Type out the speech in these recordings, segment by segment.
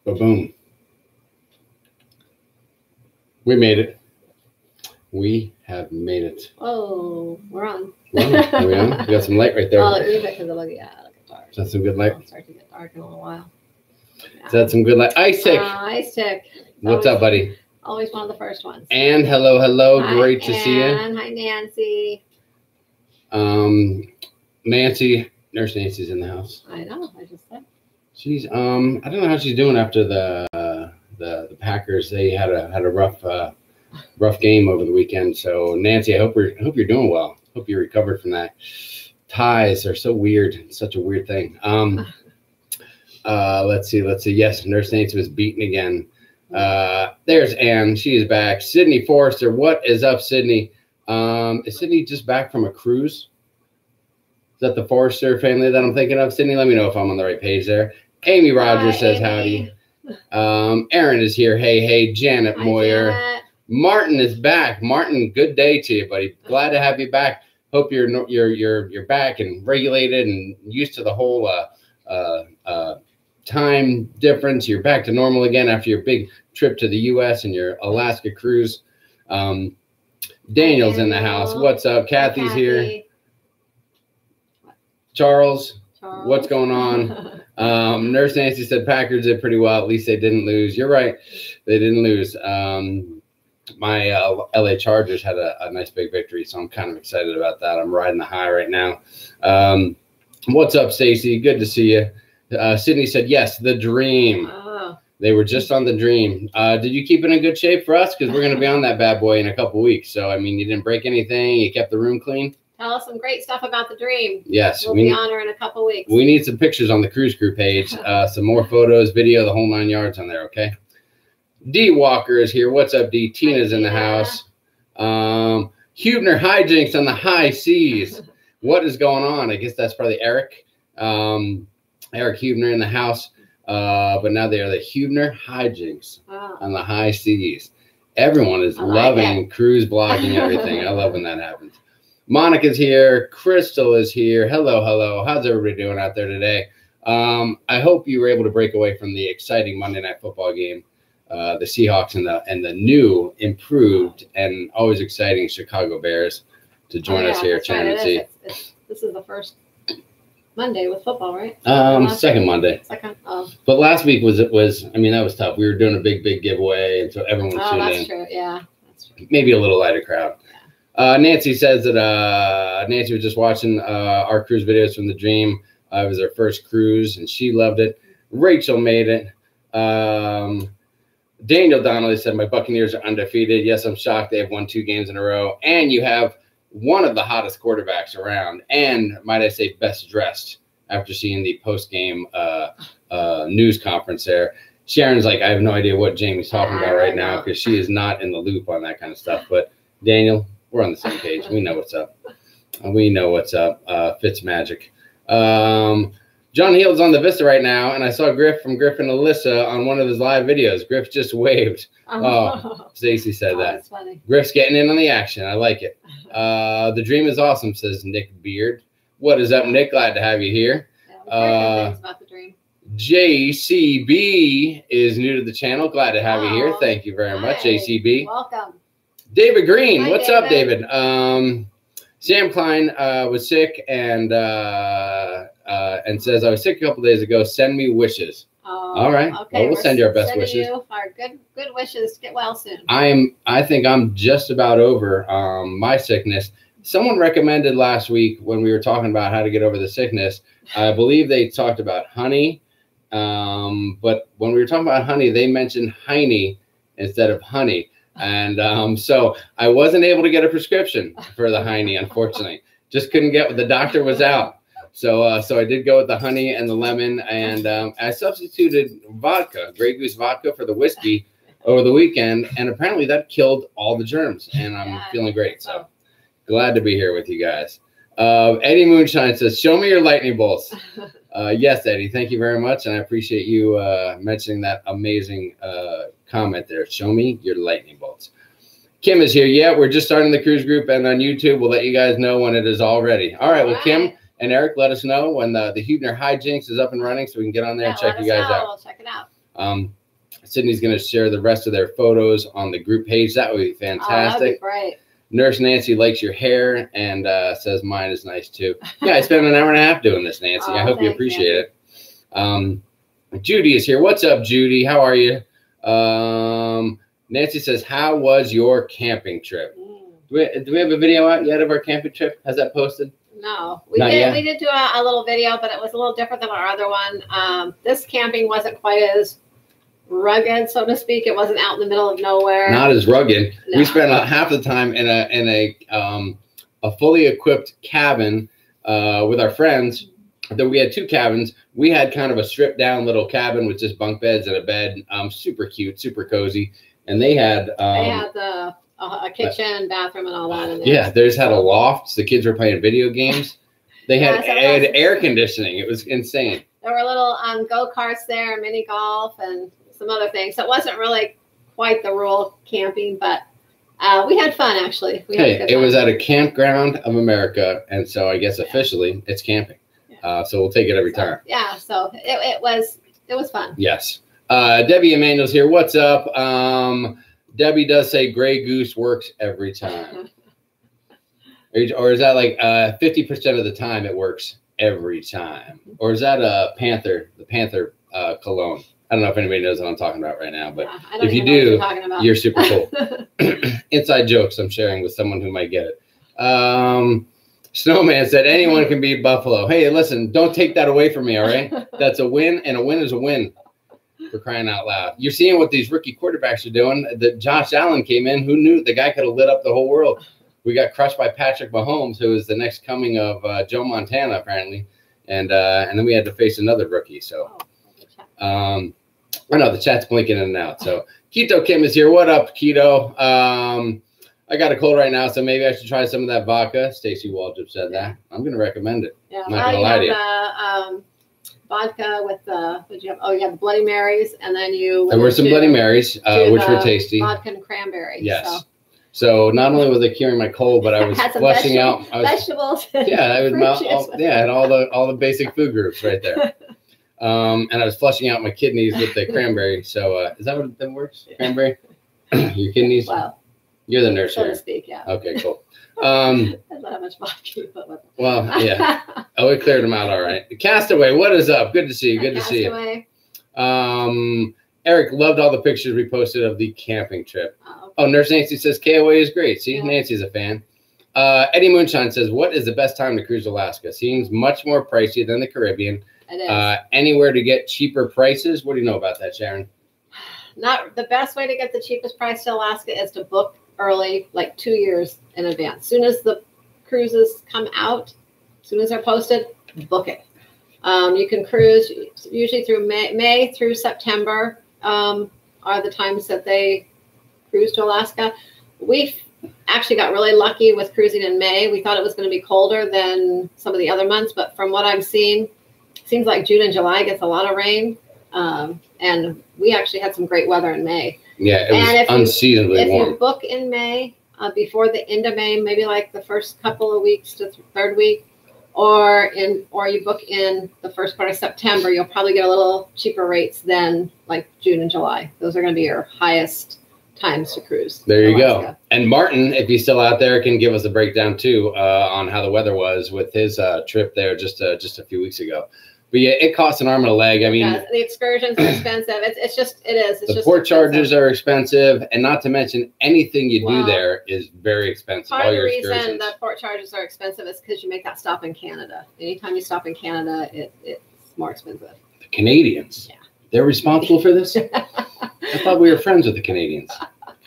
Ba-boom. We made it. We have made it. Oh, we're on. Wow, are we on? We got some light right there. Oh, look at dark. Is that some good light? It's starting to get dark in a little while. Yeah. Is that some good light? Ice Tick. Ice Tick. What's up, buddy? Always one of the first ones. And hello. Hi, Great to see you. And hi, Nancy. Nancy, Nurse Nancy's in the house. I know. I just said. She's I don't know how she's doing after the Packers. They had a rough game over the weekend. So Nancy, I hope you're doing well. Hope you recovered from that. Ties are so weird. It's such a weird thing. Let's see. Yes, Nurse Nancy was beaten again. There's Ann. She is back. Sydney Forrester. What is up, Sydney? Is Sydney just back from a cruise? Is that the Forrester family that I'm thinking of? Sydney, let me know if I'm on the right page there. Amy Rogers says Amy. howdy. Erin is here. Hey. Janet Moyer. Janet. Martin is back. Martin, good day to you, buddy. Glad to have you back. Hope you're back and regulated and used to the whole time difference. You're back to normal again after your big trip to the U.S. and your Alaska cruise. Daniel's in the house. What's up? Kathy's here. Charles, what's going on? Nurse Nancy said Packers did pretty well. At least they didn't lose. You're right. They didn't lose. My LA Chargers had a nice big victory, so I'm kind of excited about that. I'm riding the high right now. What's up, Stacy? Good to see you. Sydney said, yes, the dream. Oh. They were just on the dream. Did you keep it in good shape for us? Because we're going to be on that bad boy in a couple weeks. So, I mean, you didn't break anything. You kept the room clean. Tell us some great stuff about the dream. Yes. We'll be on her in a couple weeks. We need some pictures on the Cruise Crew page. Some more photos, video, the whole 9 yards on there, okay? D Walker is here. What's up, D? Tina's in the house. Hubner hijinks on the high seas. What is going on? I guess that's probably Eric. Eric Hubner in the house. But now they are the Hubner hijinks on the high seas. Everyone is loving cruise blogging everything. I love when that happens. Monica's here. Crystal is here. Hello. How's everybody doing out there today? I hope you were able to break away from the exciting Monday Night Football game. The Seahawks and the new, improved, and always exciting Chicago Bears to join us here at Sharonatsea. This is the first Monday with football, right? Second Monday. Second. Oh. But last week was that was tough. We were doing a big giveaway, and so everyone was tuning in. That's true. Yeah, that's true. Maybe a little lighter crowd. Yeah. Nancy says that Nancy was just watching our cruise videos from the Dream. It was her first cruise, and she loved it. Rachel made it. Daniel Donnelly said, my Buccaneers are undefeated. Yes, I'm shocked they have won 2 games in a row. And you have one of the hottest quarterbacks around. And, might I say, best dressed after seeing the post-game news conference there. Sharon's like, I have no idea what Jamie's talking about right now because she is not in the loop on that kind of stuff. But, Daniel, we're on the same page. We know what's up. We know what's up. Fitz magic. John Heald's on the Vista right now, and I saw Griff from Griff and Alyssa on one of his live videos. Griff just waved. Oh, Stacy said that. That's funny. Griff's getting in on the action. I like it. The dream is awesome, says Nick Beard. What is up, Nick? Glad to have you here. Yeah, things about the dream. JCB is new to the channel. Glad to have you here. Thank you very much, JCB. Welcome. David Green. What's up, David? Sam Klein was sick and says, I was sick a couple days ago. Send me wishes. Oh, all right. Okay. Well, we'll send you our best wishes. Our good wishes. Get well soon. I think I'm just about over my sickness. Someone recommended last week when we were talking about how to get over the sickness, I believe they talked about honey. But when we were talking about honey, they mentioned hiney instead of honey. And so I wasn't able to get a prescription for the hiney, unfortunately. Just couldn't get, the doctor was out. So I did go with the honey and the lemon, and I substituted vodka, Grey Goose vodka, for the whiskey over the weekend, and apparently that killed all the germs, and I'm feeling great. So glad to be here with you guys. Eddie Moonshine says, show me your lightning bolts. Yes, Eddie, thank you very much, and I appreciate you mentioning that amazing comment there. Show me your lightning bolts. Kim is here. Yeah, we're just starting the cruise group, and on YouTube, we'll let you guys know when it is all ready. All right, well, Kim and Eric, let us know when the Hubner Hijinks is up and running so we can get on there and check you guys out. We'll check it out. Sydney's going to share the rest of their photos on the group page. That would be fantastic. Oh, that'd be great. Nurse Nancy likes your hair and says mine is nice too. Yeah, I spent an hour and a half doing this, Nancy. I hope you appreciate it. Judy is here. What's up, Judy? How are you? Nancy says, how was your camping trip? Do we have a video out yet of our camping trip? Has that posted? No, we did do a little video, but it was a little different than our other one. This camping wasn't quite as rugged, so to speak. It wasn't out in the middle of nowhere. Not as rugged. No. We spent half the time in a fully equipped cabin with our friends. Then we had two cabins. We had kind of a stripped down little cabin with just bunk beds and a bed. Super cute, super cozy. And they had a kitchen, bathroom, and all that in there. Yeah, theirs had a loft. So the kids were playing video games. They had air conditioning. It was insane. There were little go-karts there, mini golf, and some other things. So it wasn't really quite the rural camping, but we had fun, actually. It was at a campground of America, and so I guess officially it's camping. Yeah. So we'll take it every time. Yeah, so it was fun. Yes. Debbie Emanuel's here. What's up? Debbie does say Grey Goose works every time. Or is that like 50% of the time it works every time? Or is that the Panther cologne? I don't know if anybody knows what I'm talking about right now, but if you do, you're super cool. Inside jokes I'm sharing with someone who might get it. Snowman said, anyone can beat Buffalo. Hey, listen, don't take that away from me, all right? That's a win, and a win is a win, for crying out loud. You're seeing what these rookie quarterbacks are doing. That Josh Allen came in. Who knew the guy could have lit up the whole world? We got crushed by Patrick Mahomes, who is the next coming of Joe Montana, apparently. And then we had to face another rookie. So, I know the chat's blinking in and out. So Keto Kim is here. What up, Keto? I got a cold right now, so maybe I should try some of that vodka. Stacy Waldrop said that. I'm going to recommend it. Yeah, I'm not going to lie to you. Vodka with what did you have? Oh, you have the Bloody Marys, and then there were some Bloody Marys, which were tasty. Vodka and cranberry. Yes. So not only was it curing my cold, but I was flushing out vegetables. Yeah, I was had all the basic food groups right there. And I was flushing out my kidneys with the cranberry. So is that what that works? Yeah. Cranberry? Your kidneys? Well, you're the nurse, so to speak. Yeah. Okay, cool. I don't have much vodka, but well, yeah. Oh, we cleared them out all right. Castaway, what is up? Good to see you. Good to see you. Eric loved all the pictures we posted of the camping trip. Oh, Nurse Nancy says KOA is great. See, Nancy's a fan. Eddie Moonshine says, what is the best time to cruise Alaska? Seems much more pricey than the Caribbean. It is. Anywhere to get cheaper prices? What do you know about that, Sharon? Not the best way to get the cheapest price to Alaska is to book early, like 2 years in advance. Soon as the cruises come out, as soon as they're posted, book it. You can cruise usually through May through September are the times that they cruise to Alaska. We've actually got really lucky with cruising in May. We thought it was going to be colder than some of the other months, but from what I'm seeing, it seems like June and July gets a lot of rain. And we actually had some great weather in May. Yeah, it was unseasonably warm. If you book in May, before the end of May, maybe like the first couple of weeks to third week, or you book in the first part of September, you'll probably get a little cheaper rates than like June and July. Those are going to be your highest times to cruise. There you go. And Martin, if he's still out there, can give us a breakdown too on how the weather was with his trip there just a few weeks ago. But yeah, it costs an arm and a leg. I mean, the excursions are expensive. It is. The port charges are expensive, and not to mention anything you do there is very expensive. Part of the reason the port charges are expensive is because you make that stop in Canada. Anytime you stop in Canada, it's more expensive. The Canadians, they're responsible for this. I thought we were friends with the Canadians.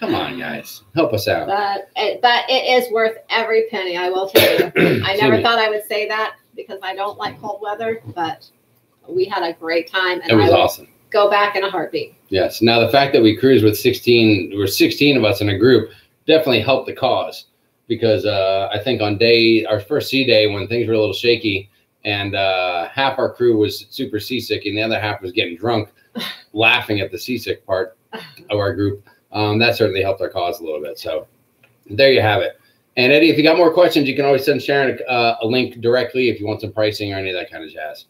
Come on, guys, help us out. But it is worth every penny. I will tell you. I never thought I would say that because I don't like cold weather, but we had a great time, and it was awesome. Go back in a heartbeat. Yes. Now the fact that we cruised with 16 of us in a group definitely helped the cause, because I think on our first sea day, when things were a little shaky and half our crew was super seasick and the other half was getting drunk, laughing at the seasick part of our group, that certainly helped our cause a little bit. So there you have it. And Eddie, if you got more questions, you can always send Sharon a link directly if you want some pricing or any of that kind of jazz.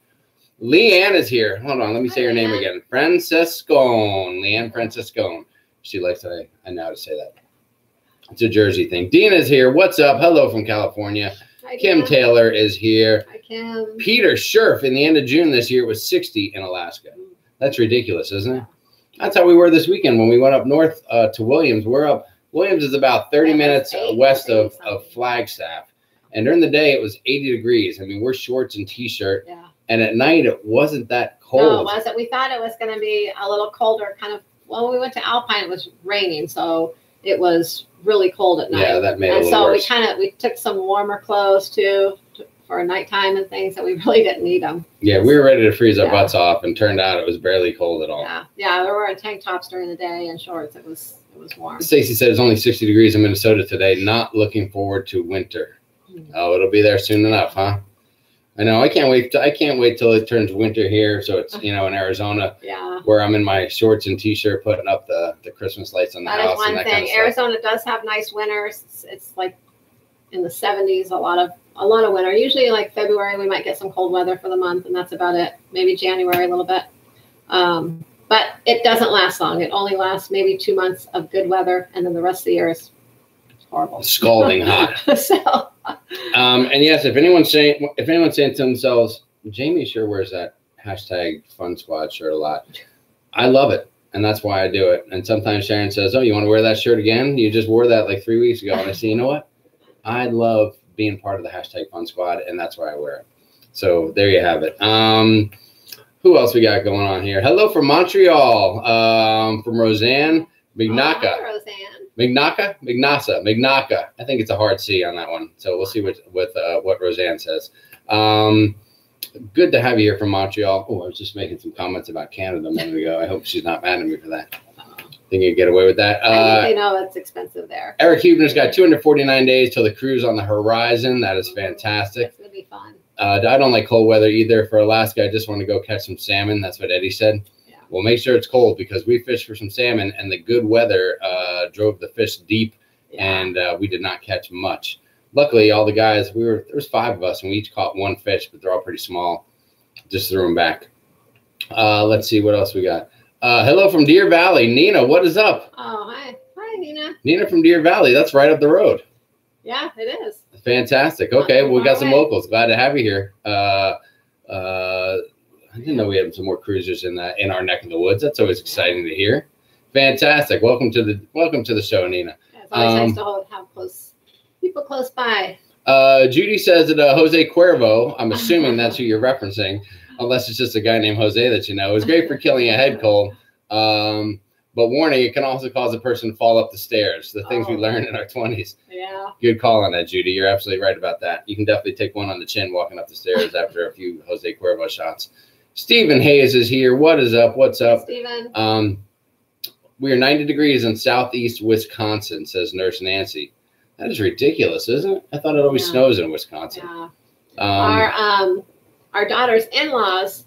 Leanne is here. Hold on, let me say your name again. Franciscone. Leanne Franciscone. She likes that I know how to say that. It's a Jersey thing. Dina's here. What's up? Hello from California. Hi, Kim Dina. Taylor is here. Hi, Kim. Peter Scherf, in the end of June this year, it was 60 in Alaska. That's ridiculous, isn't it? That's how we were this weekend when we went up north to Williams. Williams is about 30 minutes west of Flagstaff. And during the day, it was 80 degrees. I mean, we're shorts and T-shirt. Yeah. And at night, it wasn't that cold. No, it wasn't. We thought it was going to be a little colder. Kind of. Well, when we went to Alpine, it was raining, so it was really cold at night. Yeah, that made it a little worse. And so we took some warmer clothes too for nighttime and things, and we really didn't need them. Yeah, we were ready to freeze our butts off, and turned out it was barely cold at all. Yeah, we were wearing tank tops during the day and shorts. It was warm. Stacy said it's only 60 degrees in Minnesota today. Not looking forward to winter. Oh, it'll be there soon enough, huh? I know. I can't wait till it turns winter here. So it's, in Arizona, where I'm in my shorts and T-shirt putting up the Christmas lights on the house. That is one and that thing. kind of Arizona does have nice winters. It's like in the 70s. A lot of winter. Usually, like February, we might get some cold weather for the month, and that's about it. Maybe January a little bit. But it doesn't last long. It only lasts maybe 2 months of good weather, and then the rest of the year is horrible. Scalding hot. So. And yes, if anyone's saying to themselves, Jamie sure wears that hashtag Fun Squad shirt a lot. I love it, and that's why I do it. And sometimes Sharon says, "Oh, you want to wear that shirt again? You just wore that like 3 weeks ago." And I say, you know what? I love being part of the hashtag Fun Squad, and that's why I wear it. So there you have it. Who else we got going on here? Hello from Montreal, from Roseanne Mignaka. Hi, Roseanne. Mignaka. I think it's a hard C on that one. So we'll see what Roseanne says. Good to have you here from Montreal. Oh, I was just making some comments about Canada a minute ago. I hope she's not mad at me for that. Think you get away with that. I think they know it's expensive there. Eric Huebner's got 249 days till the cruise on the horizon. That is fantastic. It's going to be fun. I don't like cold weather either. For Alaska, I just want to go catch some salmon. That's what Eddie said. Well, make sure it's cold because we fished for some salmon, and the good weather drove the fish deep, and we did not catch much. Luckily, all the guys, there was 5 of us, and we each caught 1 fish, but they're all pretty small. Just threw them back. Let's see what else we got. Hello from Deer Valley. Nina, what is up? Oh, hi. Hi, Nina. Nina from Deer Valley. That's right up the road. Yeah, it is. Fantastic. Okay, well, we got some locals. Glad to have you here. I didn't know we had some more cruisers in our neck of the woods. That's always exciting to hear. Fantastic. Welcome to the show, Nina. Yeah, it's always nice to have people close by. Judy says that Jose Cuervo, I'm assuming that's who you're referencing, unless it's just a guy named Jose that you know, is great for killing a head cold. But warning, it can also cause a person to fall up the stairs. The things we learned in our 20s. Yeah. Good call on that, Judy. You're absolutely right about that. You can definitely take one on the chin walking up the stairs after a few Jose Cuervo shots. Stephen Hayes is here. What is up? What's up? Stephen. We are 90 degrees in southeast Wisconsin, says Nurse Nancy. That is ridiculous, isn't it? I thought it always snows in Wisconsin. Yeah. Our daughter's in-laws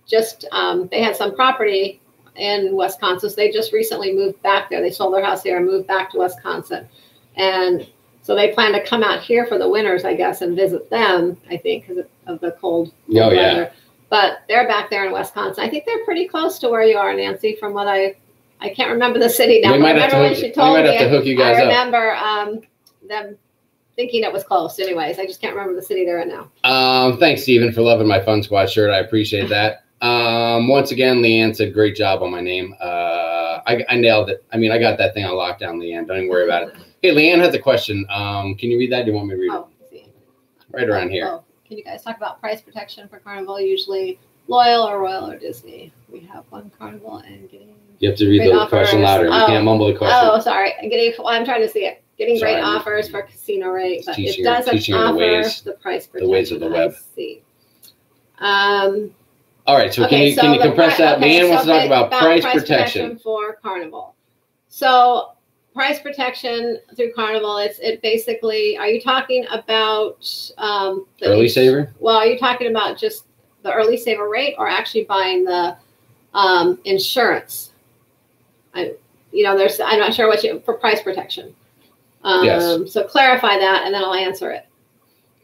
just they had some property in Wisconsin, so they just recently moved back there. They sold their house here and moved back to Wisconsin, and so they plan to come out here for the winters, I guess, and visit them. I think because of the cold weather. Yeah. But they're back there in Wisconsin. I think they're pretty close to where you are, Nancy, from what I can't remember the city now. We might have to hook you guys up. I remember them thinking it was close. Anyways, I just can't remember the city they're in now. Thanks, Stephen, for loving my Fun Squad shirt. I appreciate that. Once again, Leanne said, great job on my name. I nailed it. I mean, I got that thing on lockdown, Leanne. Don't even worry about it. Hey, Leanne has a question. Can you read that? Do you want me to read it? Right around here. Oh. Can you guys talk about price protection for Carnival? Usually Loyal or Royal or Disney. We have one Carnival and getting. You have to read the question louder. You can't mumble the question. Oh, sorry. I'm trying to see it. Getting great offers for casino rate, but it doesn't offer the price protection. The ways of the web. See. All right. So can you compress that? Leanne wants to talk about price protection for Carnival. So price protection through Carnival, it basically, are you talking about early saver? Well, are you talking about just the early saver rate or actually buying the insurance? I'm not sure for price protection. So clarify that and then I'll answer it.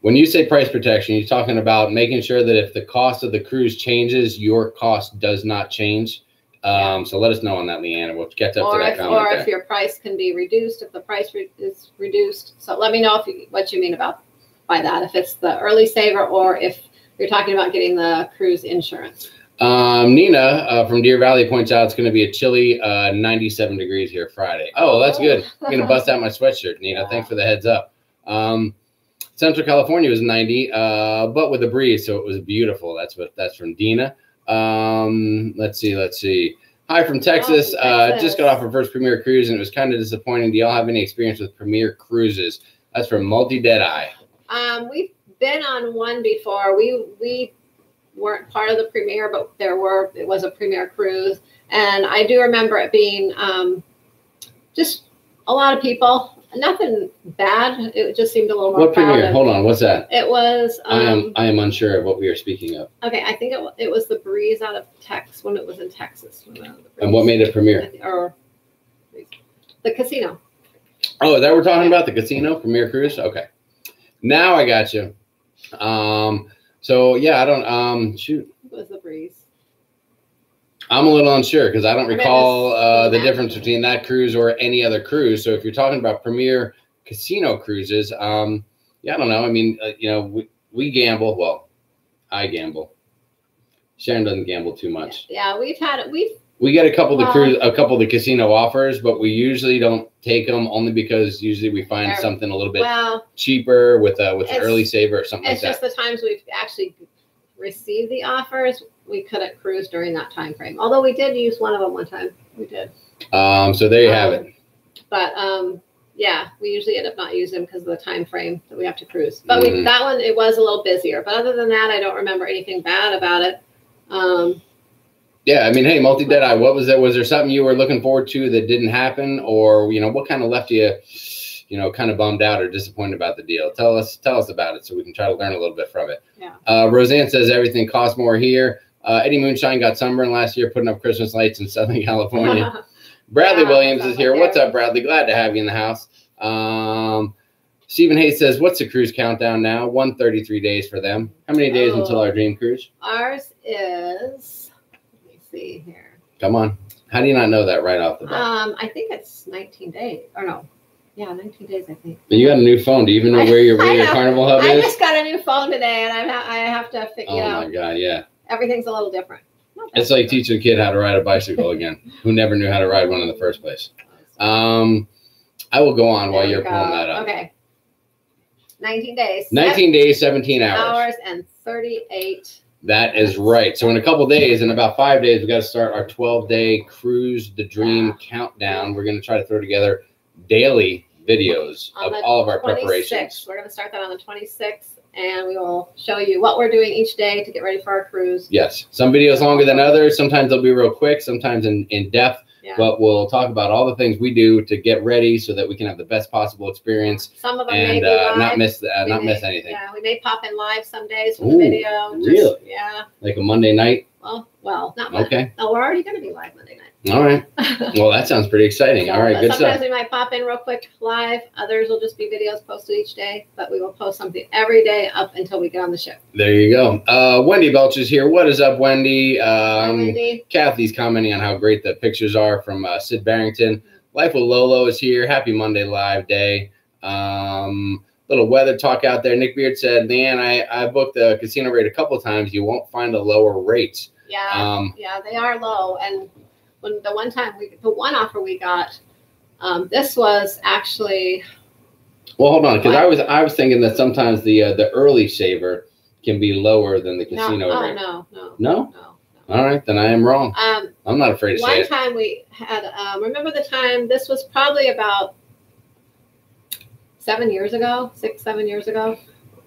When you say price protection, you're talking about making sure that if the cost of the cruise changes, your cost does not change. So let us know on that, Leanne, and we'll catch up to that comment. Or if your price can be reduced, if the price is reduced. So let me know what you mean by that, if it's the early saver or if you're talking about getting the cruise insurance. Nina from Deer Valley points out it's going to be a chilly 97 degrees here Friday. Oh, that's good. I'm going to bust out my sweatshirt, Nina. Thanks for the heads up. Central California was 90, but with a breeze, so it was beautiful. That's from Dina. Let's see. Hi from Texas. Just got off our first Premier cruise and it was kind of disappointing. Do y'all have any experience with Premier cruises? That's from Multi Deadeye. We've been on one before. We weren't part of the Premier, but it was a Premier cruise, and I do remember it being just a lot of people. Nothing bad. It just seemed a little more. What Premier? Hold on. What's that? It was. I am unsure of what we are speaking of. Okay, I think it was the breeze out of Texas when it was in Texas. And what made it Premier? Or the casino. Oh, is that what we're talking about? The casino Premier cruise? Okay. Now I got you. So yeah, I don't. Shoot. It was the breeze. I'm a little unsure because I don't recall the difference between that cruise or any other cruise. So if you're talking about Premier casino cruises, yeah, I don't know. I mean, we gamble. Well, I gamble. Sharon doesn't gamble too much. Yeah, we get a couple of the casino offers, but we usually don't take them only because usually we find something a little bit cheaper with an early saver or something like that. It's just the times we've actually received the offers. We couldn't cruise during that time frame. Although we did use one of them one time. We did. So there you have it. But yeah, we usually end up not using them because of the time frame that we have to cruise. But that one, it was a little busier. But other than that, I don't remember anything bad about it. Yeah, I mean, hey, Multi Deadeye, what was that? Was there something you were looking forward to that didn't happen, or what kind of left you, kind of bummed out or disappointed about the deal? Tell us about it so we can try to learn a little bit from it. Yeah. Roseanne says everything costs more here. Eddie Moonshine got sunburned last year putting up Christmas lights in Southern California. Bradley Williams is here. What's up, Bradley? Glad to have you in the house. Stephen Hayes says, what's the cruise countdown now? 133 days for them. How many days until our dream cruise? Ours is, let me see here. Come on. How do you not know that right off the bat? I think it's 19 days. Or no. Yeah, 19 days, I think. But you got a new phone. Do you even know where your Carnival hub is? I just got a new phone today, and I have to figure Oh, my God, yeah. Everything's a little different. It's like teaching a kid how to ride a bicycle again, who never knew how to ride one in the first place. I will go on while you're pulling that up. Okay. 19 days. 19 days, 17 hours. Hours and 38. That is right. So in a couple days, in about 5 days, we got to start our 12-day Cruise the Dream countdown. We're going to try to throw together daily videos of all of our preparations. We're going to start that on the 26th. And we will show you what we're doing each day to get ready for our cruise. Yes. Some videos longer than others. Sometimes they'll be real quick, sometimes in depth. Yeah. But we'll talk about all the things we do to get ready so that we can have the best possible experience. Some of them may be live. not miss anything. Yeah, we may pop in live some days for the video. Really? Yeah. Like a Monday night? Well, not Monday. Okay. No, we're already going to be live Monday night. All right. Well, that sounds pretty exciting. All right, good stuff. Sometimes we might pop in real quick live. Others will just be videos posted each day. But we will post something every day up until we get on the ship. There you go. Wendy Belch is here. What is up, Wendy? Hi, Wendy. Kathy's commenting on how great the pictures are from Sid Barrington. Life with Lolo is here. Happy Monday live day. Little weather talk out there. Nick Beard said, Leanne, I booked the casino rate a couple of times. You won't find a lower rate. Yeah, yeah, they are low. And when the one offer we got, this was actually. Well, hold on, because I was thinking that sometimes the early saver can be lower than the casino rate. No. All right, then I am wrong. I'm not afraid to say it. One time we had, remember the time? This was probably about 7 years ago, 6-7 years ago.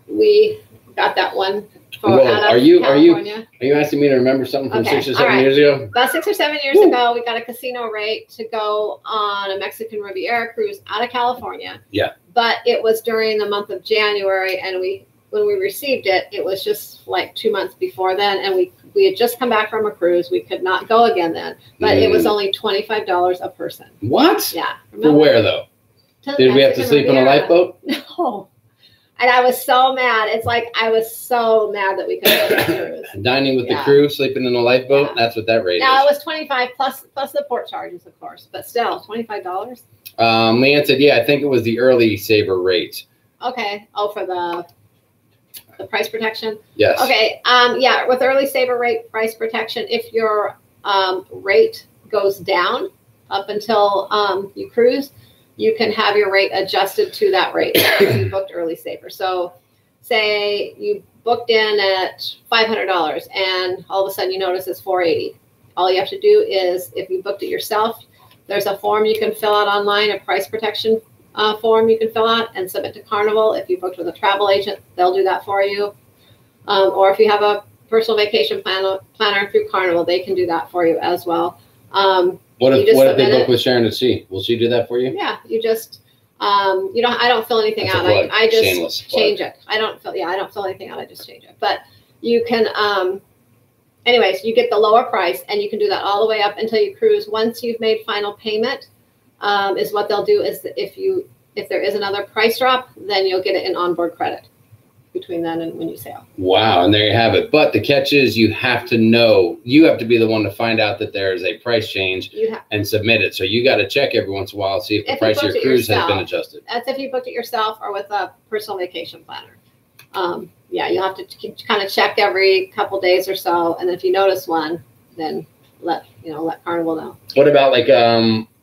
We got that one. Are you asking me to remember something from 6 or 7 years ago? About 6 or 7 years ago, we got a casino rate to go on a Mexican Riviera cruise out of California. Yeah. But it was during the month of January, and when we received it, it was just like 2 months before then, and we had just come back from a cruise. We could not go again then, but it was only $25 a person. What? Yeah. For where though? Did we have to sleep in a lifeboat? No. And I was so mad. It's like I was so mad that we couldn't go to the cruise. Dining with the crew, sleeping in a lifeboat. Yeah. That's what that rate is. Now it was $25 plus the port charges, of course, but still $25. Leanne said, yeah, I think it was the early saver rate. Okay. Oh, for the price protection. Yes. Okay. Yeah, with early saver rate price protection, if your rate goes down up until you cruise, you can have your rate adjusted to that rate if you booked early saver. So say you booked in at $500 and all of a sudden you notice it's $480. All you have to do is, if you booked it yourself, there's a form you can fill out online, a price protection form you can fill out and submit to Carnival. If you booked with a travel agent, they'll do that for you. Or if you have a personal vacation planner through Carnival, they can do that for you as well. What if they book with Sharonatsea? Will she do that for you? Yeah, you just I don't fill anything out. I just change it. I don't fill anything out. I just change it. But you can anyways, you get the lower price and you can do that all the way up until you cruise. Once you've made final payment, is what they'll do is if there is another price drop, then you'll get it in onboard credit between then and when you sail. Wow, and there you have it. But the catch is you have to know, you have to be the one to find out that there is a price change and submit it. So you got to check every once in a while, see if the price of your cruise has been adjusted. That's if you booked it yourself or with a personal vacation planner. Yeah, you'll have to kind of check every couple days or so, and if you notice one, then let Carnival know. What about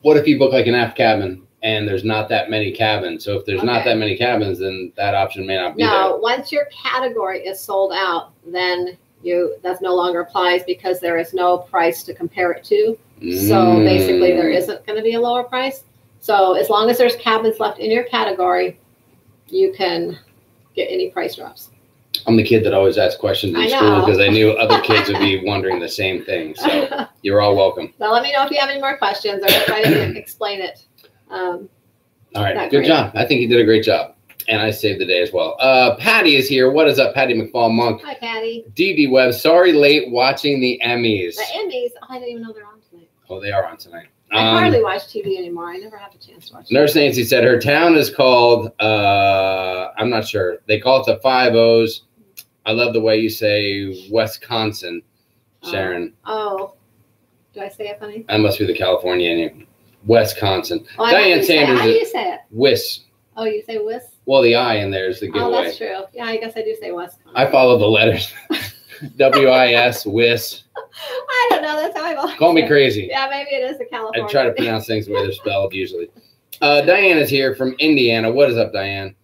what if you book like an aft cabin and there's not that many cabins? So if there's not that many cabins, then that option may not be there. No, once your category is sold out, then that no longer applies because there is no price to compare it to. So basically there isn't going to be a lower price. So as long as there's cabins left in your category, you can get any price drops. I'm the kid that always asks questions in school because I knew other kids would be wondering the same thing. So you're all welcome. So let me know if you have any more questions or if I didn't explain it. All right. Good job. I think you did a great job. And I saved the day as well. Patty is here. What is up, Patty McFall-Monk? Hi, Patty. DD Webb. Sorry late watching the Emmys. The Emmys? Oh, I didn't even know they're on tonight. Oh, they are on tonight. I hardly watch TV anymore. I never have a chance to watch TV. Nurse Nancy said her town is called, I'm not sure. They call it the Five O's. I love the way you say Wisconsin, Sharon. Oh. Do I say it funny? I must be the Californian. Wisconsin. Well, Diane Sanders. How do you say it? Wis. Oh, you say Wis? Well, the I in there is the giveaway. Oh, that's true. Yeah, I guess I do say Wisconsin. I follow the letters. W-I-S, Wis. I don't know. That's how I've always Call me crazy. Yeah, maybe it is the California. I try to pronounce things the way they're spelled usually. Diane is here from Indiana. What is up, Diane?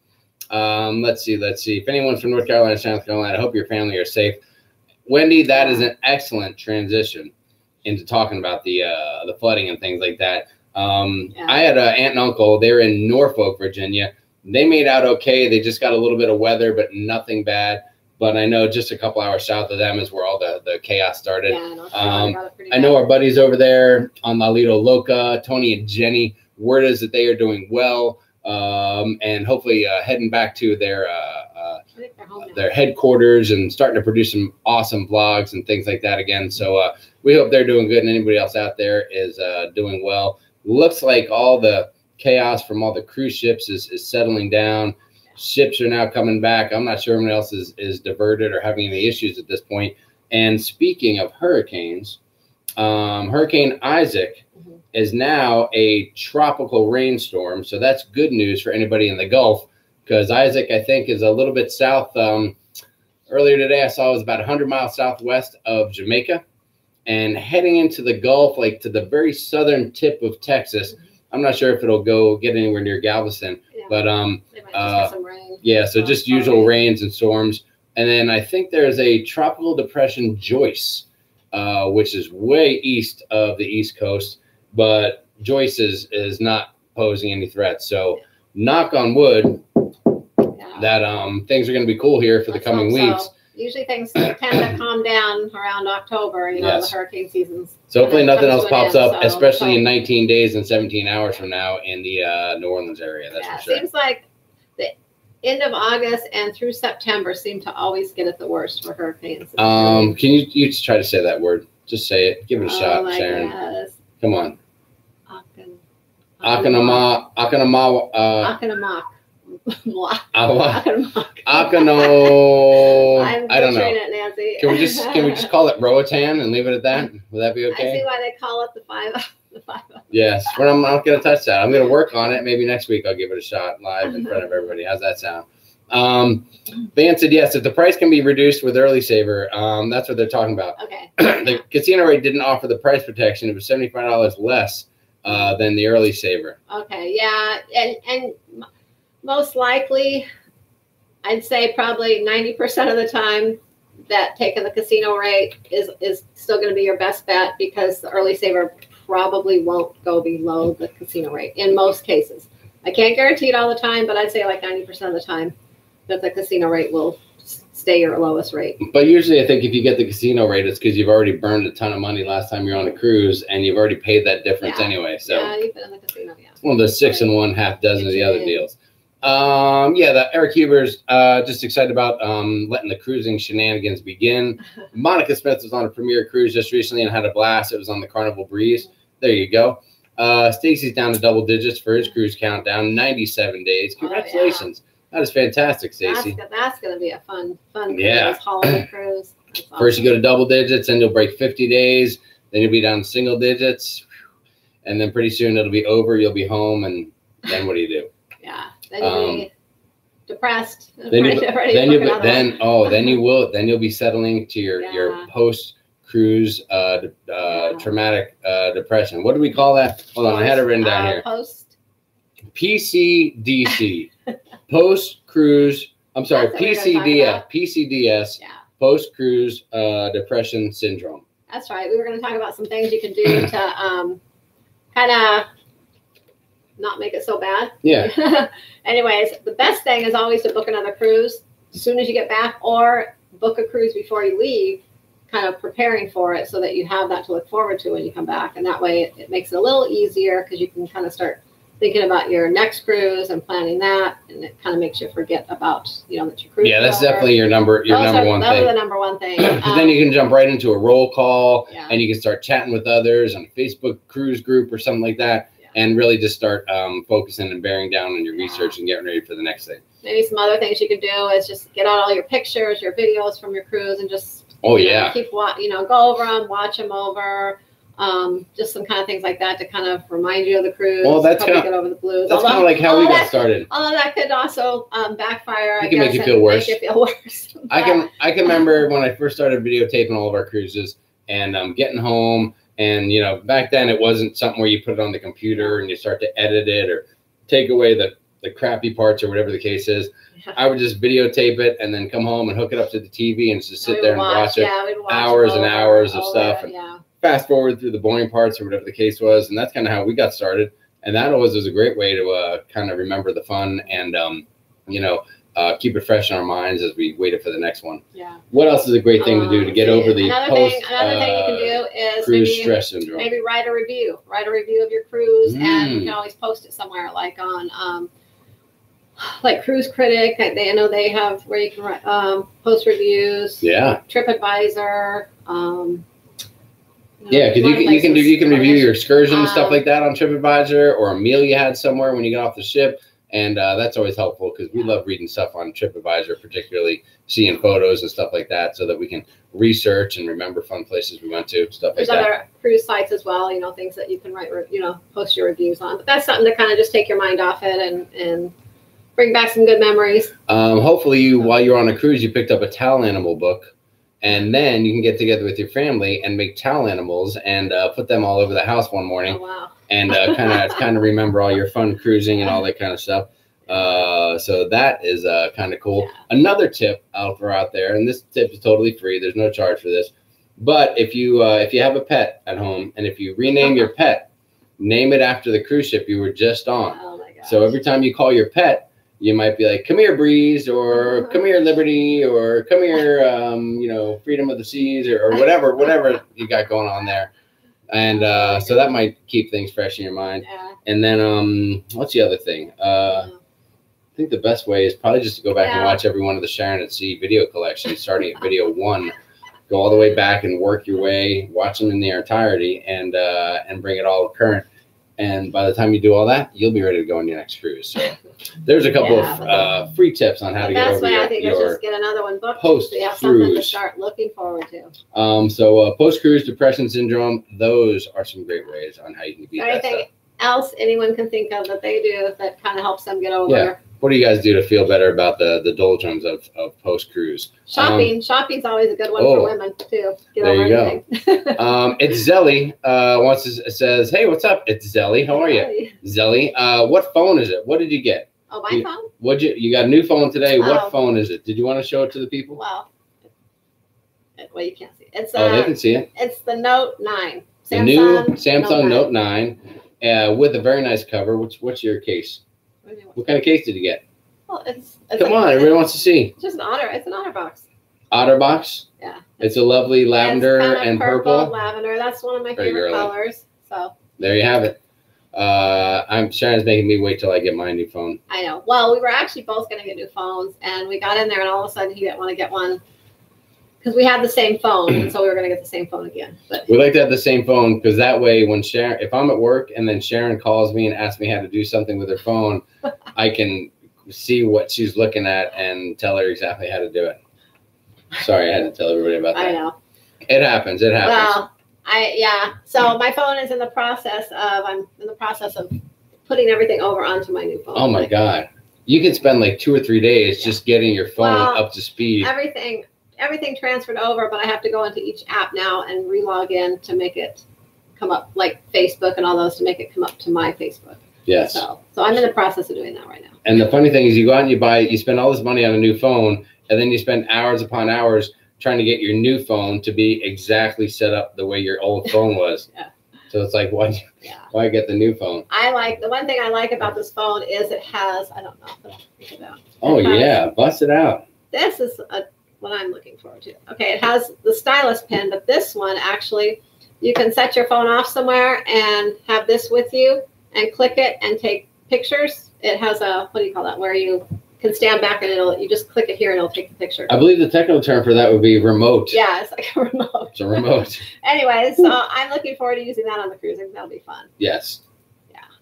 Let's see. If anyone's from North Carolina, South Carolina, I hope your family are safe. Wendy, that is an excellent transition into talking about the flooding and things like that. I had an aunt and uncle. They're in Norfolk, Virginia. They made out okay. They just got a little bit of weather, but nothing bad. But I know just a couple hours south of them is where all the chaos started. Yeah, I know our buddies over there on La Lido Loca, Tony and Jenny. Word is that they are doing well, and hopefully heading back to their headquarters and starting to produce some awesome vlogs and things like that again. So we hope they're doing good, and anybody else out there is doing well. Looks like all the chaos from all the cruise ships is settling down. Ships are now coming back. I'm not sure anyone else is diverted or having any issues at this point. And speaking of hurricanes, Hurricane Isaac is now a tropical rainstorm. So that's good news for anybody in the Gulf, because Isaac, I think, is a little bit south. Earlier today, I saw it was about 100 miles southwest of Jamaica and heading into the Gulf, like to the very southern tip of Texas. I'm not sure if it'll get anywhere near Galveston, but some rain. Yeah, so just usual rains and storms. And then I think there's a tropical depression, Joyce, which is way east of the East Coast, but Joyce is not posing any threats. So knock on wood that things are going to be cool here for the coming weeks. So. Usually things tend to calm down around October, the hurricane seasons. So hopefully nothing else pops up, especially in 19 days and 17 hours from now in the New Orleans area. That's for sure. It seems like the end of August and through September seem to always get it the worst for hurricanes. Can you try to say that word? Just say it. Give it a shot, Sharon. Goodness. Come on. Akanamak. Akano. I don't know. It, Nancy. Can we just call it Roatan and leave it at that? Would that be okay? I see why they call it the 5. Yes, but I'm not going to touch that. I'm going to work on it. Maybe next week I'll give it a shot live in front of everybody. How's that sound? Van said yes. If the price can be reduced with Early Saver, that's what they're talking about. Okay. The casino rate didn't offer the price protection. It was $75 less than the Early Saver. Okay. Yeah, and most likely, I'd say probably 90% of the time that taking the casino rate is still going to be your best bet, because the Early Saver probably won't go below the casino rate in most cases. I can't guarantee it all the time, but I'd say like 90% of the time that the casino rate will stay your lowest rate. But usually I think if you get the casino rate, it's because you've already burned a ton of money last time you're on a cruise, and you've already paid that difference anyway. So yeah, you've been in the casino, yeah. One of the 6 and 1/2 dozen of the other deals. Yeah, the Eric Huber's just excited about letting the cruising shenanigans begin. Monica Smith was on a premier cruise just recently and had a blast. It was on the Carnival Breeze. There you go. Stacy's down to double digits for his cruise countdown, 97 days. Congratulations. That is fantastic, Stacy. That's going to be a fun cruise, holiday cruise. Awesome. First you go to double digits, then you'll break 50 days, then you'll be down single digits, and then pretty soon it'll be over, you'll be home, and then what do you do? Yeah, then you'll be depressed. Then you'll be settling to your post-cruise traumatic depression. What do we call that? Hold on, I had it written down here. PCDC. Post-cruise, I'm sorry, PCDS, post-cruise depression syndrome. That's right. We were going to talk about some things you can do to kind of not make it so bad. Yeah. Anyways, the best thing is always to book another cruise as soon as you get back, or book a cruise before you leave, kind of preparing for it so that you have that to look forward to when you come back. And that way it makes it a little easier, because you can kind of start thinking about your next cruise and planning that, and it kind of makes you forget about, that your cruise. Yeah, that's definitely your number one thing. Those are the number one thing. Then you can jump right into a roll call, and you can start chatting with others on a Facebook cruise group or something like that, and really just start focusing and bearing down on your research and getting ready for the next thing. Maybe some other things you could do is just get out all your pictures, your videos from your cruise, and just keep go over them, watch them over. Just some kind of things like that to kind of remind you of the cruise. Well, that's kind of get over the blues. That's kind of like how we got started. Although that could also backfire. It can make you feel worse. Make you feel worse. I can remember when I first started videotaping all of our cruises, and getting home, and back then it wasn't something where you put it on the computer and you start to edit it or take away the crappy parts or whatever the case is. Yeah. I would just videotape it and then come home and hook it up to the TV and just sit there and watch it. Hours and hours of stuff. And fast forward through the boring parts or whatever the case was. And that's kind of how we got started. And that always was a great way to kind of remember the fun and, keep it fresh in our minds as we waited for the next one. Yeah. What else is a great thing to do to get over the another thing you can do is cruise stress syndrome? Maybe write a review. Write a review of your cruise, and you can always post it somewhere, like on like Cruise Critic. I know they have where you can write, post reviews. Yeah. TripAdvisor. Yeah, because you can review your excursion and stuff like that on TripAdvisor, or a meal you had somewhere when you got off the ship. And that's always helpful, because we love reading stuff on TripAdvisor, particularly seeing photos and stuff like that, so that we can research and remember fun places we went to, stuff like that. There's other cruise sites as well, things that you can write, post your reviews on. But that's something to kind of just take your mind off it and bring back some good memories. Hopefully, while you're on a cruise, you picked up a towel animal book. And then you can get together with your family and make towel animals and put them all over the house one morning. Oh, wow. And kind of remember all your fun cruising and all that kind of stuff. So that is kind of cool. Yeah. Another tip I'll throw out there, and this tip is totally free. There's no charge for this. But if you have a pet at home, and if you rename your pet, name it after the cruise ship you were just on. Oh my gosh. So every time you call your pet, you might be like, "Come here, Breeze," or "Come here, Liberty," or "Come here, Freedom of the Seas," or whatever you got going on there. And so that might keep things fresh in your mind. Yeah. And then what's the other thing? I think the best way is probably just to go back and watch every one of the Sharon at Sea video collections, starting at video 1. Go all the way back and work your way, watch them in their entirety, and bring it all current. And by the time you do all that, you'll be ready to go on your next cruise. So there's a couple of free tips on how to get over I think is just get another one booked. So you have something to start looking forward to. So post-cruise depression syndrome, those are some great ways on how you can beat that stuff. Anything else anyone can think of that they do that kind of helps them get over? Yeah. What do you guys do to feel better about the doldrums of post-cruise? Shopping. Shopping's always a good one for women, too. There you go. It's Zelly. Says, hey, what's up? It's Zelly. How are you? Zelly. What phone is it? What did you get? Oh, my phone? You got a new phone today. What phone is it? Did you want to show it to the people? Well, you can't see it. It's, they can see it. It's the Note 9. The new Samsung Note 9 with a very nice cover. What's your case? What kind of case did you get? Well, come on, everybody wants to see. It's just an otter. It's an otter box. Otter box? Yeah. It's a lovely lavender and purple. Lavender. That's one of my favorite colors. So there you have it. Sharon's making me wait till I get my new phone. I know. Well, we were actually both going to get new phones, and we got in there, and all of a sudden he didn't want to get one because we had the same phone, and so we were going to get the same phone again. But we like to have the same phone because that way, when Sharon, if I'm at work and then Sharon calls me and asks me how to do something with her phone, I can see what she's looking at and tell her exactly how to do it. Sorry, I had to tell everybody about that. I know. It happens. It happens. Well, So my phone is in the process of putting everything over onto my new phone. Oh my God. You can spend like 2 or 3 days just getting your phone up to speed. Everything transferred over, but I have to go into each app now and re-log in to make it come up, like Facebook and all those, to make it come up to my Facebook. Yes. So I'm in the process of doing that right now. And the funny thing is, you go out and you spend all this money on a new phone, and then you spend hours upon hours trying to get your new phone to be exactly set up the way your old phone was. Yeah. So it's like, why get the new phone? The one thing I like about this phone is it has, I don't know, but I'll think it out. Oh yeah, bust it out. This is what I'm looking forward to. Okay, it has the stylus pen, but this one actually, you can set your phone off somewhere and have this with you and click it and take pictures. It has a, what do you call that, where you can stand back and you just click it here and it'll take the picture. I believe the technical term for that would be remote. Yeah, it's like a remote. It's a remote. Anyway, so I'm looking forward to using that on the cruise. I think that'll be fun. Yes.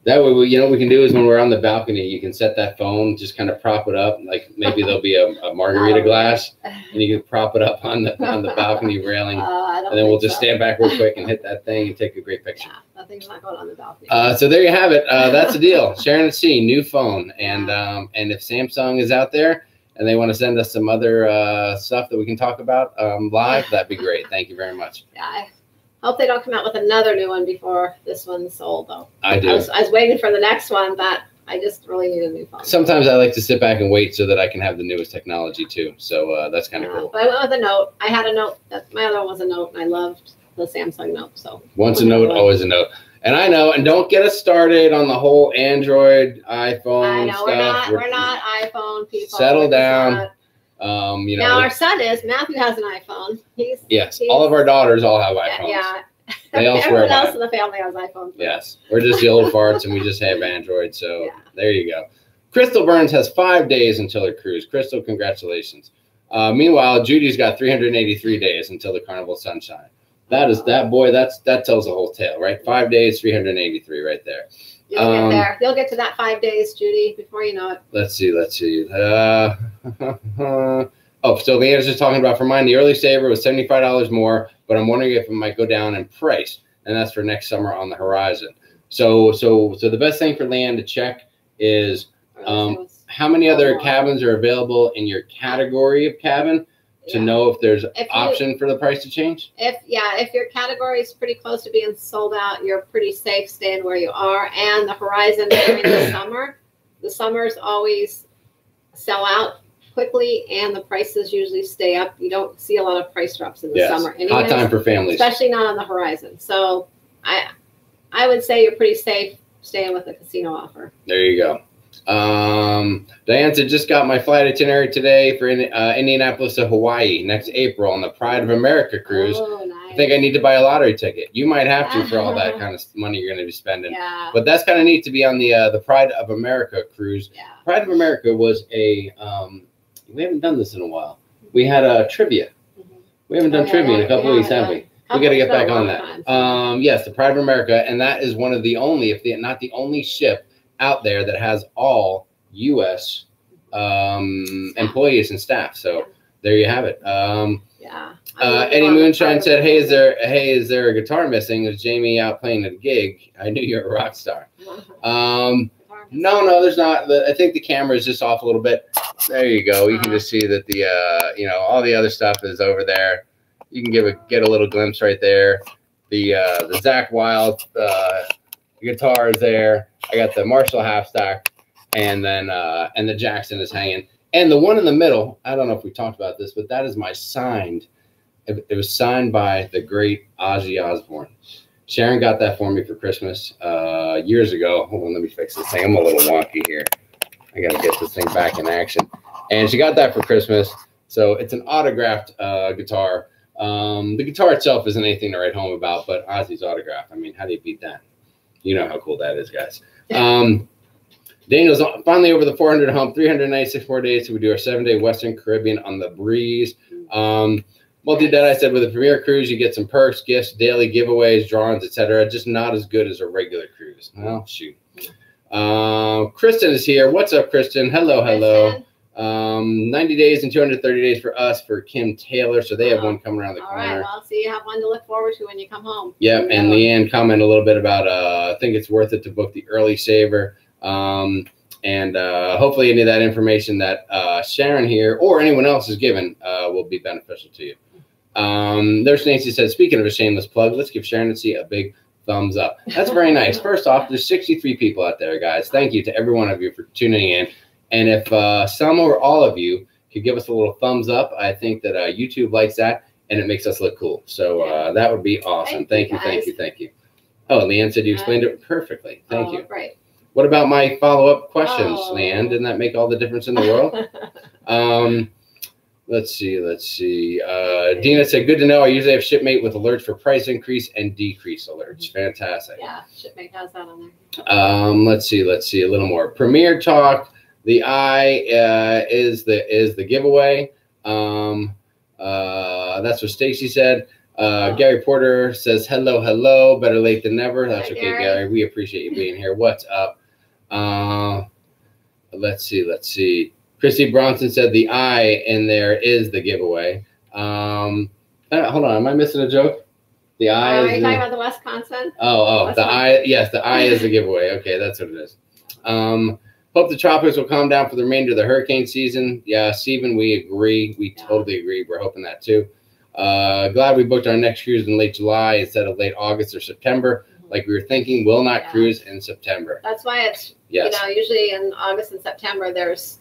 That way, what we can do is when we're on the balcony, you can set that phone, just kind of prop it up. Like maybe there'll be a margarita glass, and you can prop it up on the balcony railing, and then we'll just stand back real quick and hit that thing and take a great picture. Yeah, nothing's not going on the balcony. So there you have it. That's the deal. Sharonatsea, new phone, and if Samsung is out there and they want to send us some other stuff that we can talk about live, that'd be great. Thank you very much. Yeah. Hope they don't come out with another new one before this one's sold, though. I do. I was waiting for the next one, but I just really need a new phone. Sometimes I like to sit back and wait so that I can have the newest technology too. So that's kind of cool. But I went with a Note. I had a Note. My other one was a Note, and I loved the Samsung Note. So once a Note, always a Note. And I know. And don't get us started on the whole Android, iPhone I know. stuff. We're not iPhone people. Settle down. Now our son is. Matthew has an iPhone. He's all of our daughters all have iPhones. Yeah. They all swear Everyone else in the family has iPhones. Yes. We're just the old farts and we just have Android. So there you go. Crystal Burns has 5 days until her cruise. Crystal, congratulations. Meanwhile, Judy's got 383 days until the Carnival Sunshine. That tells the whole tale, right? 5 days, 383 right there. You'll get there. You'll get to that 5 days, Judy, before you know it. Let's see. So Leanna's just talking about, for mine, the early saver was $75 more, but I'm wondering if it might go down in price, and that's for next summer on the horizon. So the best thing for Leanne to check is how many other cabins are available in your category of cabin to know if there's option for the price to change. If your category is pretty close to being sold out, you're pretty safe staying where you are. And the horizon during the summers always sell out quickly, and the prices usually stay up. You don't see a lot of price drops in the summer. Anyways, hot time for families, especially not on the horizon. So I would say you're pretty safe staying with the casino offer. There you go. Diane said, just got my flight itinerary today for Indianapolis to Hawaii next April on the Pride of America cruise. Oh, nice. I think I need to buy a lottery ticket. You might have to for all that kind of money you're going to be spending. Yeah. But that's kind of neat to be on the Pride of America cruise. Yeah. Pride of America was a we haven't done this in a while. We had a trivia. Mm-hmm. We haven't done trivia in a couple weeks, have we? We got to get back on that. Yes, the Pride of America, and that is one of the only, if not the only ship out there that has all U.S. Employees and staff. So there you have it. Eddie Moonshine said, "Hey, is there a guitar missing? Is Jamie out playing at a gig? I knew you're a rock star." No, there's not. I think the camera is just off a little bit. There you go. You can just see that the all the other stuff is over there. You can get a little glimpse right there. The Zakk Wylde guitar is there. I got the Marshall half stack, and then and the Jackson is hanging. And the one in the middle, I don't know if we talked about this, but that is my signed. It was signed by the great Ozzy Osbourne. Sharon got that for me for Christmas years ago. Hold on, let me fix this thing. I'm a little wonky here. I got to get this thing back in action. And she got that for Christmas. So it's an autographed guitar. The guitar itself isn't anything to write home about, but Ozzy's autograph. I mean, how do you beat that? You know how cool that is, guys. Daniel's finally over the 400 hump, 396 more days. So we do our 7-day Western Caribbean on the breeze. Multi-Dead, I said, with a premier cruise, you get some perks, gifts, daily giveaways, drawings, etc. Just not as good as a regular cruise. Well, shoot. Kristen is here. What's up, Kristen? Hello. 90 days and 230 days for us for Kim Taylor. So they have one coming around the corner. All right. Well, so you have one to look forward to when you come home. Yeah. And Leanne commented a little bit about, I think it's worth it to book the early saver. And hopefully any of that information that Sharon here or anyone else is given will be beneficial to you. There's Nancy said, speaking of a shameless plug, let's give Sharonatsea a big thumbs up. That's very nice. First off, there's 63 people out there, guys. Thank you to every one of you for tuning in. And if some or all of you could give us a little thumbs up, I think that YouTube likes that and it makes us look cool. So that would be awesome. Thank you. Oh, Leanne said you explained it perfectly. Thank you. Right. What about my follow-up questions, Leanne? Didn't that make all the difference in the world? Let's see. Dina said, good to know. I usually have Shipmate with alerts for price increase and decrease alerts. Fantastic. Yeah, Shipmate has that on there. Let's see. A little more. Premier Talk. The I is the giveaway. That's what Stacy said. Gary Porter says, hello. Better late than never. That's okay, Gary. We appreciate you being here. What's up? Let's see. Christy Bronson said the I in there is the giveaway. Hold on. Am I missing a joke? The I is. Are you talking about the Wisconsin? I. Yes, the I is the giveaway. Okay, that's what it is. Hope the tropics will calm down for the remainder of the hurricane season. Yeah, Stephen, we agree. We totally agree. We're hoping that too. Glad we booked our next cruise in late July instead of late August or September. Like we were thinking, will not cruise in September. That's why it's, usually in August and September, there's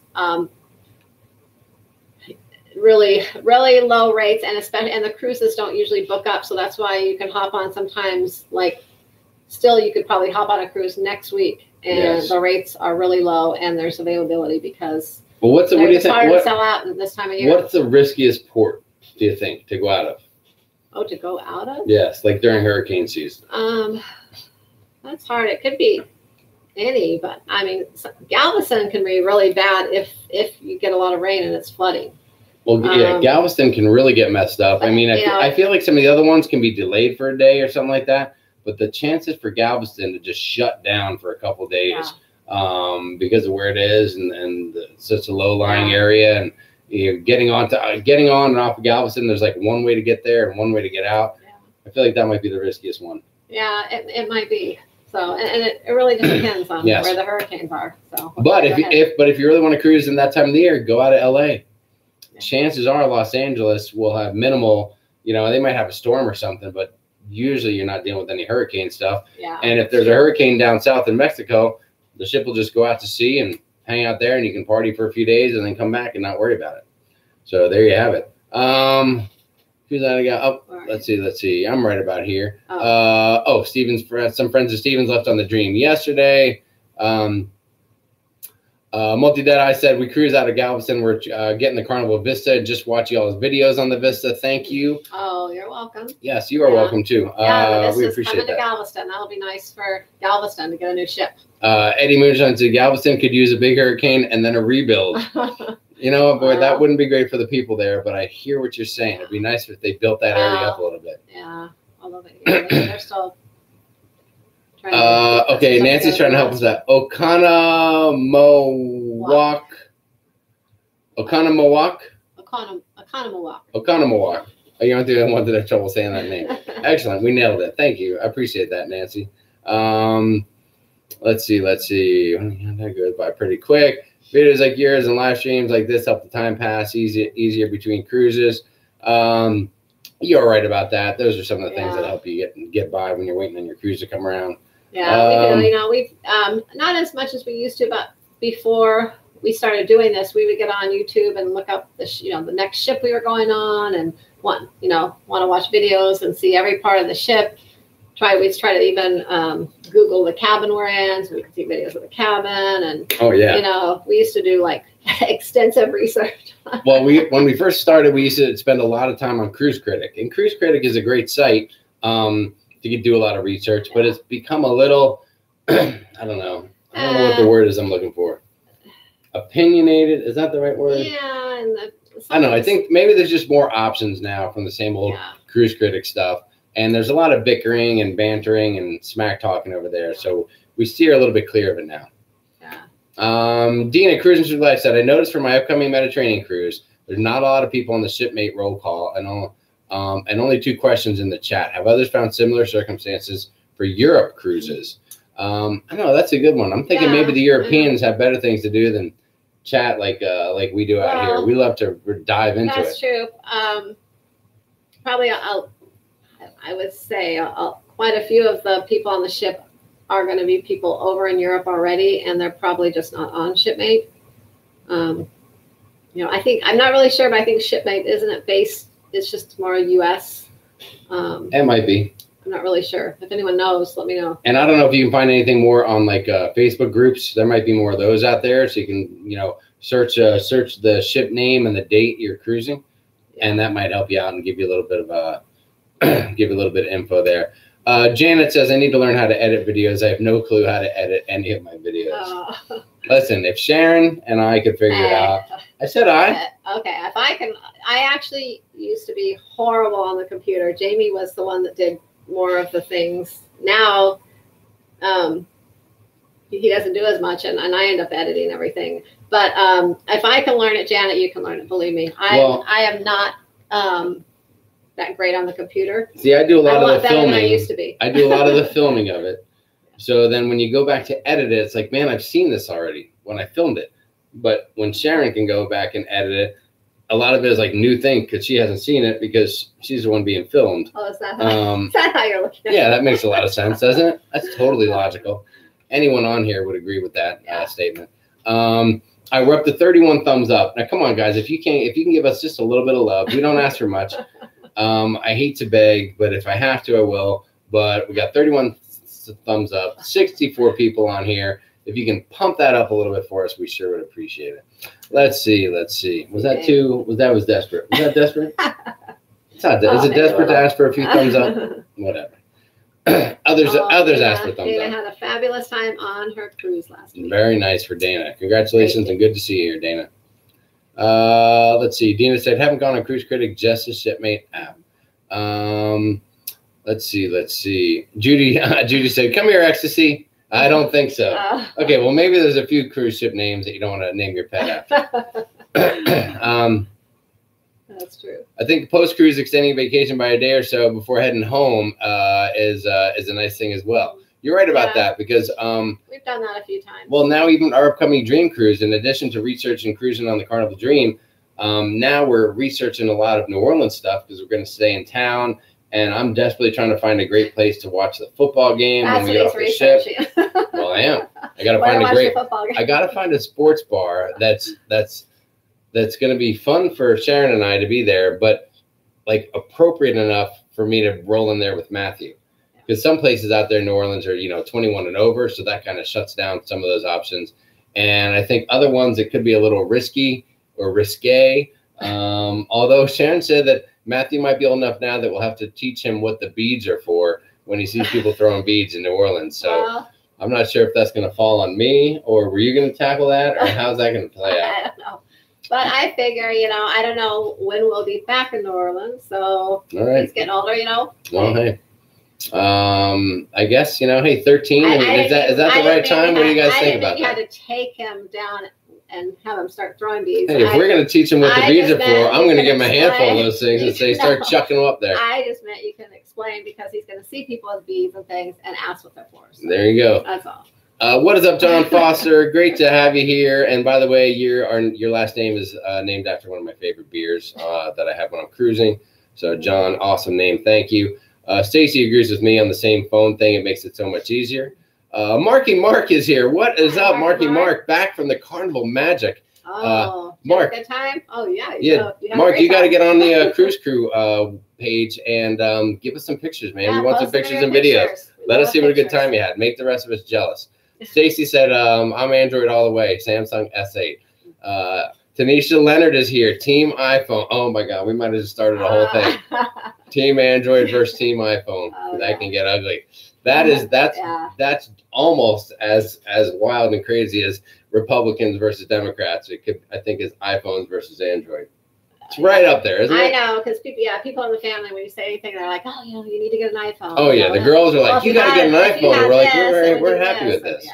really low rates, and the cruises don't usually book up. So that's why you can hop on sometimes, still you could probably hop on a cruise next week and the rates are really low and there's availability because what do you think? Harder to sell out this time of year. What's the riskiest port, do you think, to go out of? Oh, to go out of? Yes, like during hurricane season. That's hard. It could be any, but I mean, Galveston can be really bad if you get a lot of rain and it's flooding. Well, yeah, Galveston can really get messed up. I mean, I feel like some of the other ones can be delayed for a day or something like that, but the chances for Galveston to just shut down for a couple of days because of where it is and such a low-lying area, and getting on and off of Galveston, there's like one way to get there and one way to get out. Yeah. I feel like that might be the riskiest one. Yeah, it might be. So, and it really just depends on where the hurricanes are. So, but if you really want to cruise in that time of the year, go out of LA. Yeah. Chances are Los Angeles will have minimal. They might have a storm or something, but usually you're not dealing with any hurricane stuff. Yeah. And if there's a hurricane down south in Mexico, the ship will just go out to sea and hang out there, and you can party for a few days and then come back and not worry about it. So there you have it. Who's that I got? Oh, right. Let's see. I'm right about here. Some friends of Steven's left on the Dream yesterday. Multi-Dead, I said we cruise out of Galveston. We're getting the Carnival Vista. Just watch y'all's videos on the Vista. Thank you. Oh, you're welcome. Yes, you are welcome too. We appreciate coming to Galveston. That'll be nice for Galveston to get a new ship. Eddie Moonshine said Galveston could use a big hurricane and then a rebuild. You know, boy, that wouldn't be great for the people there, but I hear what you're saying. It'd be nice if they built that area up a little bit. Yeah, although they're still trying to okay, Nancy's trying to help us out. Oconomowoc. Oconomowoc. Oh, you're not the only one that had trouble saying that name. Excellent. We nailed it. Thank you. I appreciate that, Nancy. Let's see. That goes by pretty quick. Videos like yours and live streams like this help the time pass easier between cruises. You're right about that. Those are some of the things that help you get by when you're waiting on your cruise to come around. Yeah, we do. You know, we've not as much as we used to, but before we started doing this, we would get on YouTube and look up the next ship we were going on, and want to watch videos and see every part of the ship. We try to even Google the cabin we're in, so we can see videos of the cabin. And we used to do like extensive research. Well, when we first started, we used to spend a lot of time on Cruise Critic, and Cruise Critic is a great site to do a lot of research, but it's become a little I don't know what the word is I'm looking for. Opinionated, is that the right word? Yeah, and I know. I think maybe there's just more options now from the same old Cruise Critic stuff. And there's a lot of bickering and bantering and smack talking over there. So we steer a little bit clear of it now. Yeah. Dina, Cruising Through Life said, I noticed for my upcoming Mediterranean cruise, there's not a lot of people on the shipmate roll call and only 2 questions in the chat. Have others found similar circumstances for Europe cruises? I know, that's a good one. I'm thinking maybe the Europeans have better things to do than chat like we do out here. We love to dive into it. That's true. Probably I would say quite a few of the people on the ship are going to be people over in Europe already, and they're probably just not on Shipmate. I think I'm not really sure, but I think Shipmate isn't it based? It's just more U.S. It might be. I'm not really sure. If anyone knows, let me know. And I don't know if you can find anything more on like Facebook groups. There might be more of those out there, so you can search the ship name and the date you're cruising, and that might help you out and give you a little bit of give a little bit of info there. Janet says, I need to learn how to edit videos. I have no clue how to edit any of my videos. Listen, if Sharon and I could figure it out. I said I. Okay, if I can. I actually used to be horrible on the computer. Jamie was the one that did more of the things. Now, he doesn't do as much, and I end up editing everything. But if I can learn it, Janet, you can learn it. Believe me. I am not that great on the computer. See, I do a lot of the filming. Than I used to be. I do a lot of the filming of it. So then when you go back to edit it, it's like, man, I've seen this already when I filmed it. But when Sharon can go back and edit it, a lot of it is like new thing because she hasn't seen it because she's the one being filmed. Oh, is that how you're looking at it? Yeah, that makes a lot of sense, doesn't it? That's totally logical. Anyone on here would agree with that statement. We're up to 31 thumbs up. Now, come on, guys. If you can give us just a little bit of love, we don't ask for much. I hate to beg, but if I have to, I will. But we got 31 thumbs up, 64 people on here. If you can pump that up a little bit for us, we sure would appreciate it. Let's see. Was that too? That was desperate. Was that desperate? It's not. Is it desperate to ask for a few thumbs up? Whatever. Others asked for thumbs up. Dana had a fabulous time on her cruise last week. Very nice for Dana. Congratulations and good to see you here, Dana. Let's see. Dina said, haven't gone on Cruise Critic, just a Shipmate app. Let's see. Judy said, come here, Ecstasy. I don't think so. Okay, well, maybe there's a few cruise ship names that you don't want to name your pet after. That's true. I think post-cruise extending vacation by a day or so before heading home is a nice thing as well. You're right about that because we've done that a few times. Well, now even our upcoming Dream Cruise, in addition to researching cruising on the Carnival Dream, now we're researching a lot of New Orleans stuff because we're going to stay in town. And I'm desperately trying to find a great place to watch the football game when we get off the ship. Well, I am. I got to find a great. I got to find a sports bar that's going to be fun for Sharon and I to be there, but like appropriate enough for me to roll in there with Matthew. Because some places out there in New Orleans are 21 and over, so that kind of shuts down some of those options. And I think other ones it could be a little risky or risque. Although Sharon said that Matthew might be old enough now that we'll have to teach him what the beads are for when he sees people throwing beads in New Orleans. So I'm not sure if that's going to fall on me, or were you going to tackle that, or how's that going to play out? I don't know. But I figure, I don't know when we'll be back in New Orleans. So All right. he's getting older, Well, hey. I guess, hey, 13. I mean, is that the right time? What do you guys think about that? You had to take him down and have him start throwing bees. Hey, if we're going to teach him what the bees are for, I'm going to give him a handful of those things and say, start chucking them up there. I just meant you can explain because he's going to see people as bees and things and ask what they're for. So there you go. That's all. What is up, John Foster? Great to have you here. And by the way, your last name is named after one of my favorite beers that I have when I'm cruising. So, John, awesome name. Thank you. Stacy agrees with me on the same phone thing. It makes it so much easier. Marky Mark is here. What is up, Marky Mark? Back from the Carnival Magic. Oh, Mark. Good time? Oh, yeah. Mark, you got to get on the Cruise Crew page and give us some pictures, man. We want some pictures and videos. Let us see what a good time you had. Make the rest of us jealous. Stacy said, I'm Android all the way. Samsung S8. Tanisha Leonard is here. Team iPhone. Oh, my God. We might have just started a whole thing. Team Android versus Team iPhone. That can get ugly. That's almost as wild and crazy as Republicans versus Democrats. It could, I think, is iPhones versus Android. It's right up there, isn't it? I know, because people in the family, when you say anything, they're like, oh, you need to get an iPhone. Oh, yeah. The girls are like, you got to get an iPhone. And we're like, we're happy with this.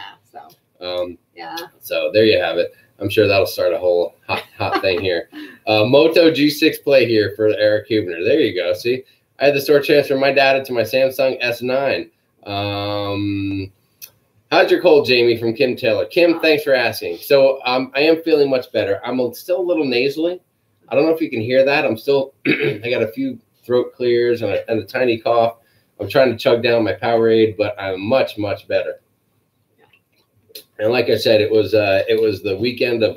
Yeah. So there you have it. I'm sure that'll start a whole hot thing here. Moto G6 Play here for Eric Hubner. There you go. See, I had to store transfer my data to my Samsung S9. How's your cold, Jamie, from Kim Taylor? Kim, thanks for asking. So I am feeling much better. I'm still a little nasally. I don't know if you can hear that. I'm still, I got a few throat clears and a tiny cough. I'm trying to chug down my Powerade, but I'm much, much better. And like I said, it was the weekend of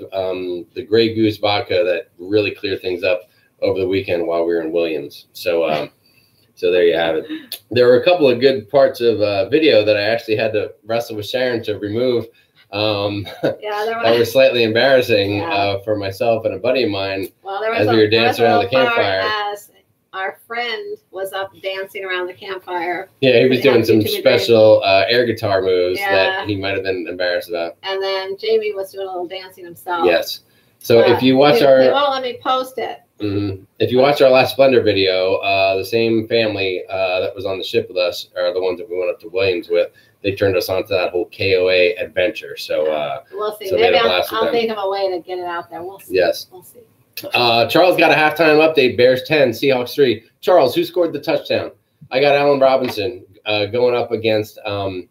the Grey Goose vodka that really cleared things up over the weekend while we were in Williams. So so there you have it. There were a couple of good parts of video that I actually had to wrestle with Sharon to remove. That was slightly embarrassing for myself and a buddy of mine as we were dancing around the campfire. As our friend was up dancing around the campfire. Yeah, he was doing some special air guitar moves that he might have been embarrassed about. And then Jamie was doing a little dancing himself. Yes. So if you watch they won't let me post it. If you watch our last Splendor video, the same family that was on the ship with us are the ones that we went up to Williams with. They turned us onto that whole KOA adventure. So we'll see. So maybe I'll think of a way to get it out there. We'll see. Yes. We'll see. Charles got a halftime update. Bears 10, Seahawks 3. Charles, who scored the touchdown? I got Allen Robinson going up against Russell,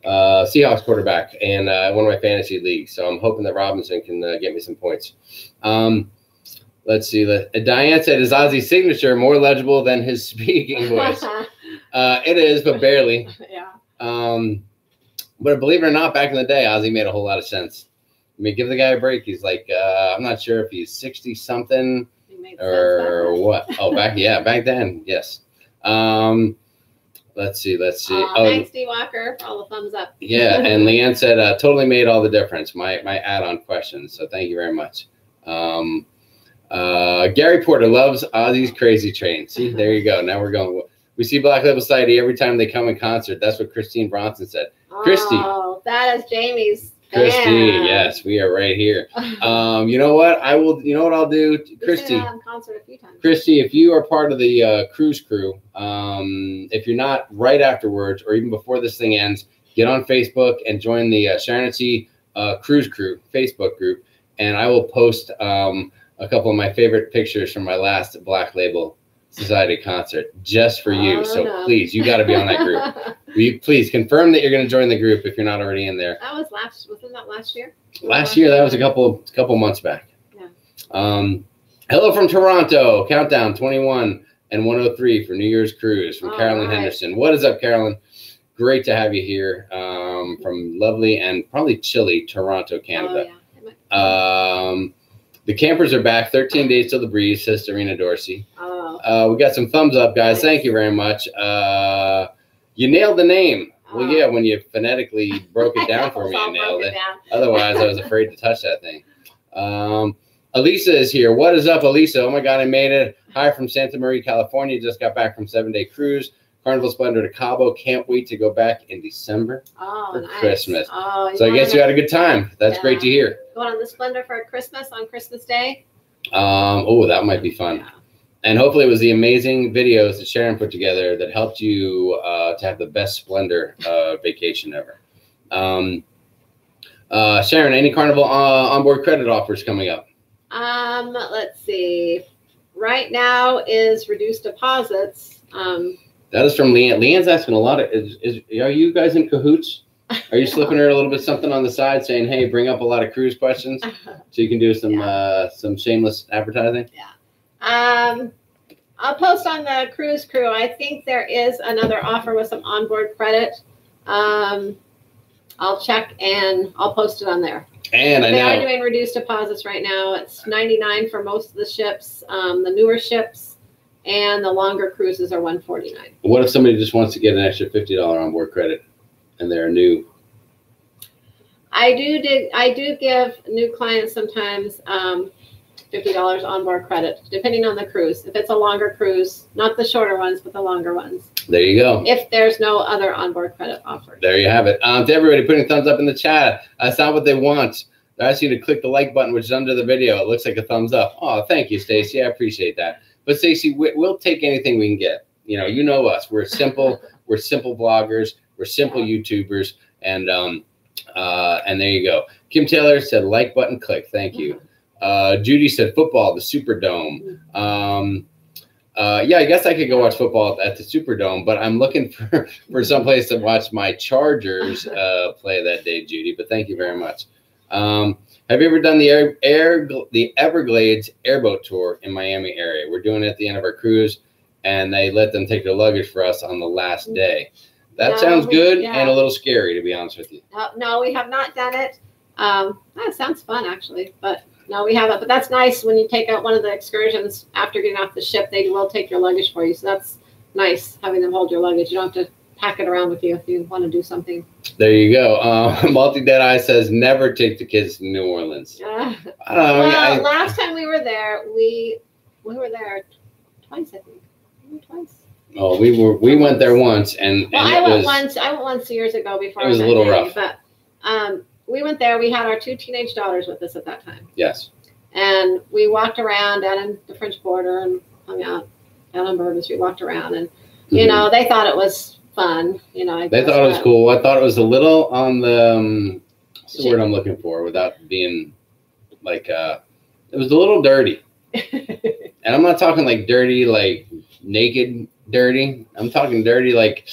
Seahawks quarterback, and one of my fantasy leagues. So I'm hoping that Robinson can get me some points. Let's see. Diane said, is Ozzy's signature more legible than his speaking voice? It is, but barely. Yeah. But believe it or not, back in the day, Ozzy made a whole lot of sense. I mean, give the guy a break. He's like, I'm not sure if he's 60 something or what. Oh, back then, yes. Let's see. Thanks, D Walker, for all the thumbs up. Yeah, and Leanne said, totally made all the difference. My add-on questions. So thank you very much. Gary Porter loves Ozzy's Crazy Train. See, there you go. Now we're going. We see Black Label Society every time they come in concert. That's what Christine Bronson said. Christy. Oh, that is Jamie's. Christy, yes, we are right here. You know what? You know what I'll do, Christy. Concert a few times. Christy, if you are part of the cruise crew, if you're not right afterwards or even before this thing ends, get on Facebook and join the Sharonatsea Cruise Crew Facebook group, and I will post a couple of my favorite pictures from my last Black Label Society concert just for you. So please, you got to be on that group. Will you please confirm that you're going to join the group if you're not already in there? That was wasn't that last year? Last year, that was a couple months back. Yeah. Hello from Toronto. Countdown 21 and 103 for New Year's cruise from Carolyn Henderson. What is up, Carolyn? Great to have you here from lovely and probably chilly Toronto, Canada. Oh, yeah. The campers are back. 13 days till the breeze, says Serena Dorsey. Oh. We got some thumbs up, guys. Nice. Thank you very much. You nailed the name. Well, yeah, when you phonetically broke it down for me, I nailed it. Otherwise, I was afraid to touch that thing. Elisa is here. What is up, Elisa? Oh, my God, I made it. Hi from Santa Maria, California. Just got back from 7-day cruise. Carnival Splendor to Cabo. Can't wait to go back in December for nice. Christmas. Oh, so I guess you had a good time. That's great to hear. Going on the Splendor for Christmas on Christmas Day? Oh, that might be fun. Yeah. And hopefully it was the amazing videos that Sharon put together that helped you to have the best Splendor vacation ever. Sharon, any Carnival onboard credit offers coming up? Let's see. Right now is reduced deposits. That is from Leanne. Leanne's asking a lot of, are you guys in cahoots? Are you slipping her a little bit something on the side saying, hey, bring up a lot of cruise questions so you can do some shameless advertising? Yeah. I'll post on the cruise crew. I think there is another offer with some onboard credit. I'll check and I'll post it on there. And they are doing reduced deposits right now. It's $99 for most of the ships, the newer ships, and the longer cruises are $149. What if somebody just wants to get an extra $50 onboard credit and they're new? I do give new clients sometimes $50 onboard credit, depending on the cruise. If it's a longer cruise, not the shorter ones, but the longer ones. There you go. If there's no other onboard credit offered. There you have it. To everybody putting thumbs up in the chat, that's not what they want. They're asking you to click the like button, which is under the video. It looks like a thumbs up. Oh, thank you, Stacy. I appreciate that. But Stacy, we'll take anything we can get. You know us. We're simple. We're simple bloggers. We're simple YouTubers. And there you go. Kim Taylor said like button click. Thank you. Judy said football, the Superdome. Yeah, I guess I could go watch football at the Superdome, but I'm looking for some place to watch my Chargers play that day, Judy. But thank you very much. Have you ever done the Everglades airboat tour in Miami area? We're doing it at the end of our cruise, and they let them take their luggage for us on the last day. That sounds good and a little scary, to be honest with you. No, we have not done it. That sounds fun, actually, but no, we haven't. But that's nice when you take out one of the excursions after getting off the ship. They will take your luggage for you, so that's nice having them hold your luggage. You don't have to pack it around with you if you want to do something. There you go. Multi Dead Eye says never take the kids to New Orleans. I don't know. Well, last time we were there, we were there twice, I think. Twice. Oh, we went there once, and I went once years ago before. It was a little rough, but we went there. We had our 2 teenage daughters with us at that time. Yes. And we walked around down in the French Quarter and hung out down on Bourbon Street. Walked around, and you know, they thought it was fun. You know, they thought it was cool. I thought it was a little on the what's the word I'm looking for without being like it was a little dirty. And I'm not talking like dirty, like naked dirty. I'm talking dirty like,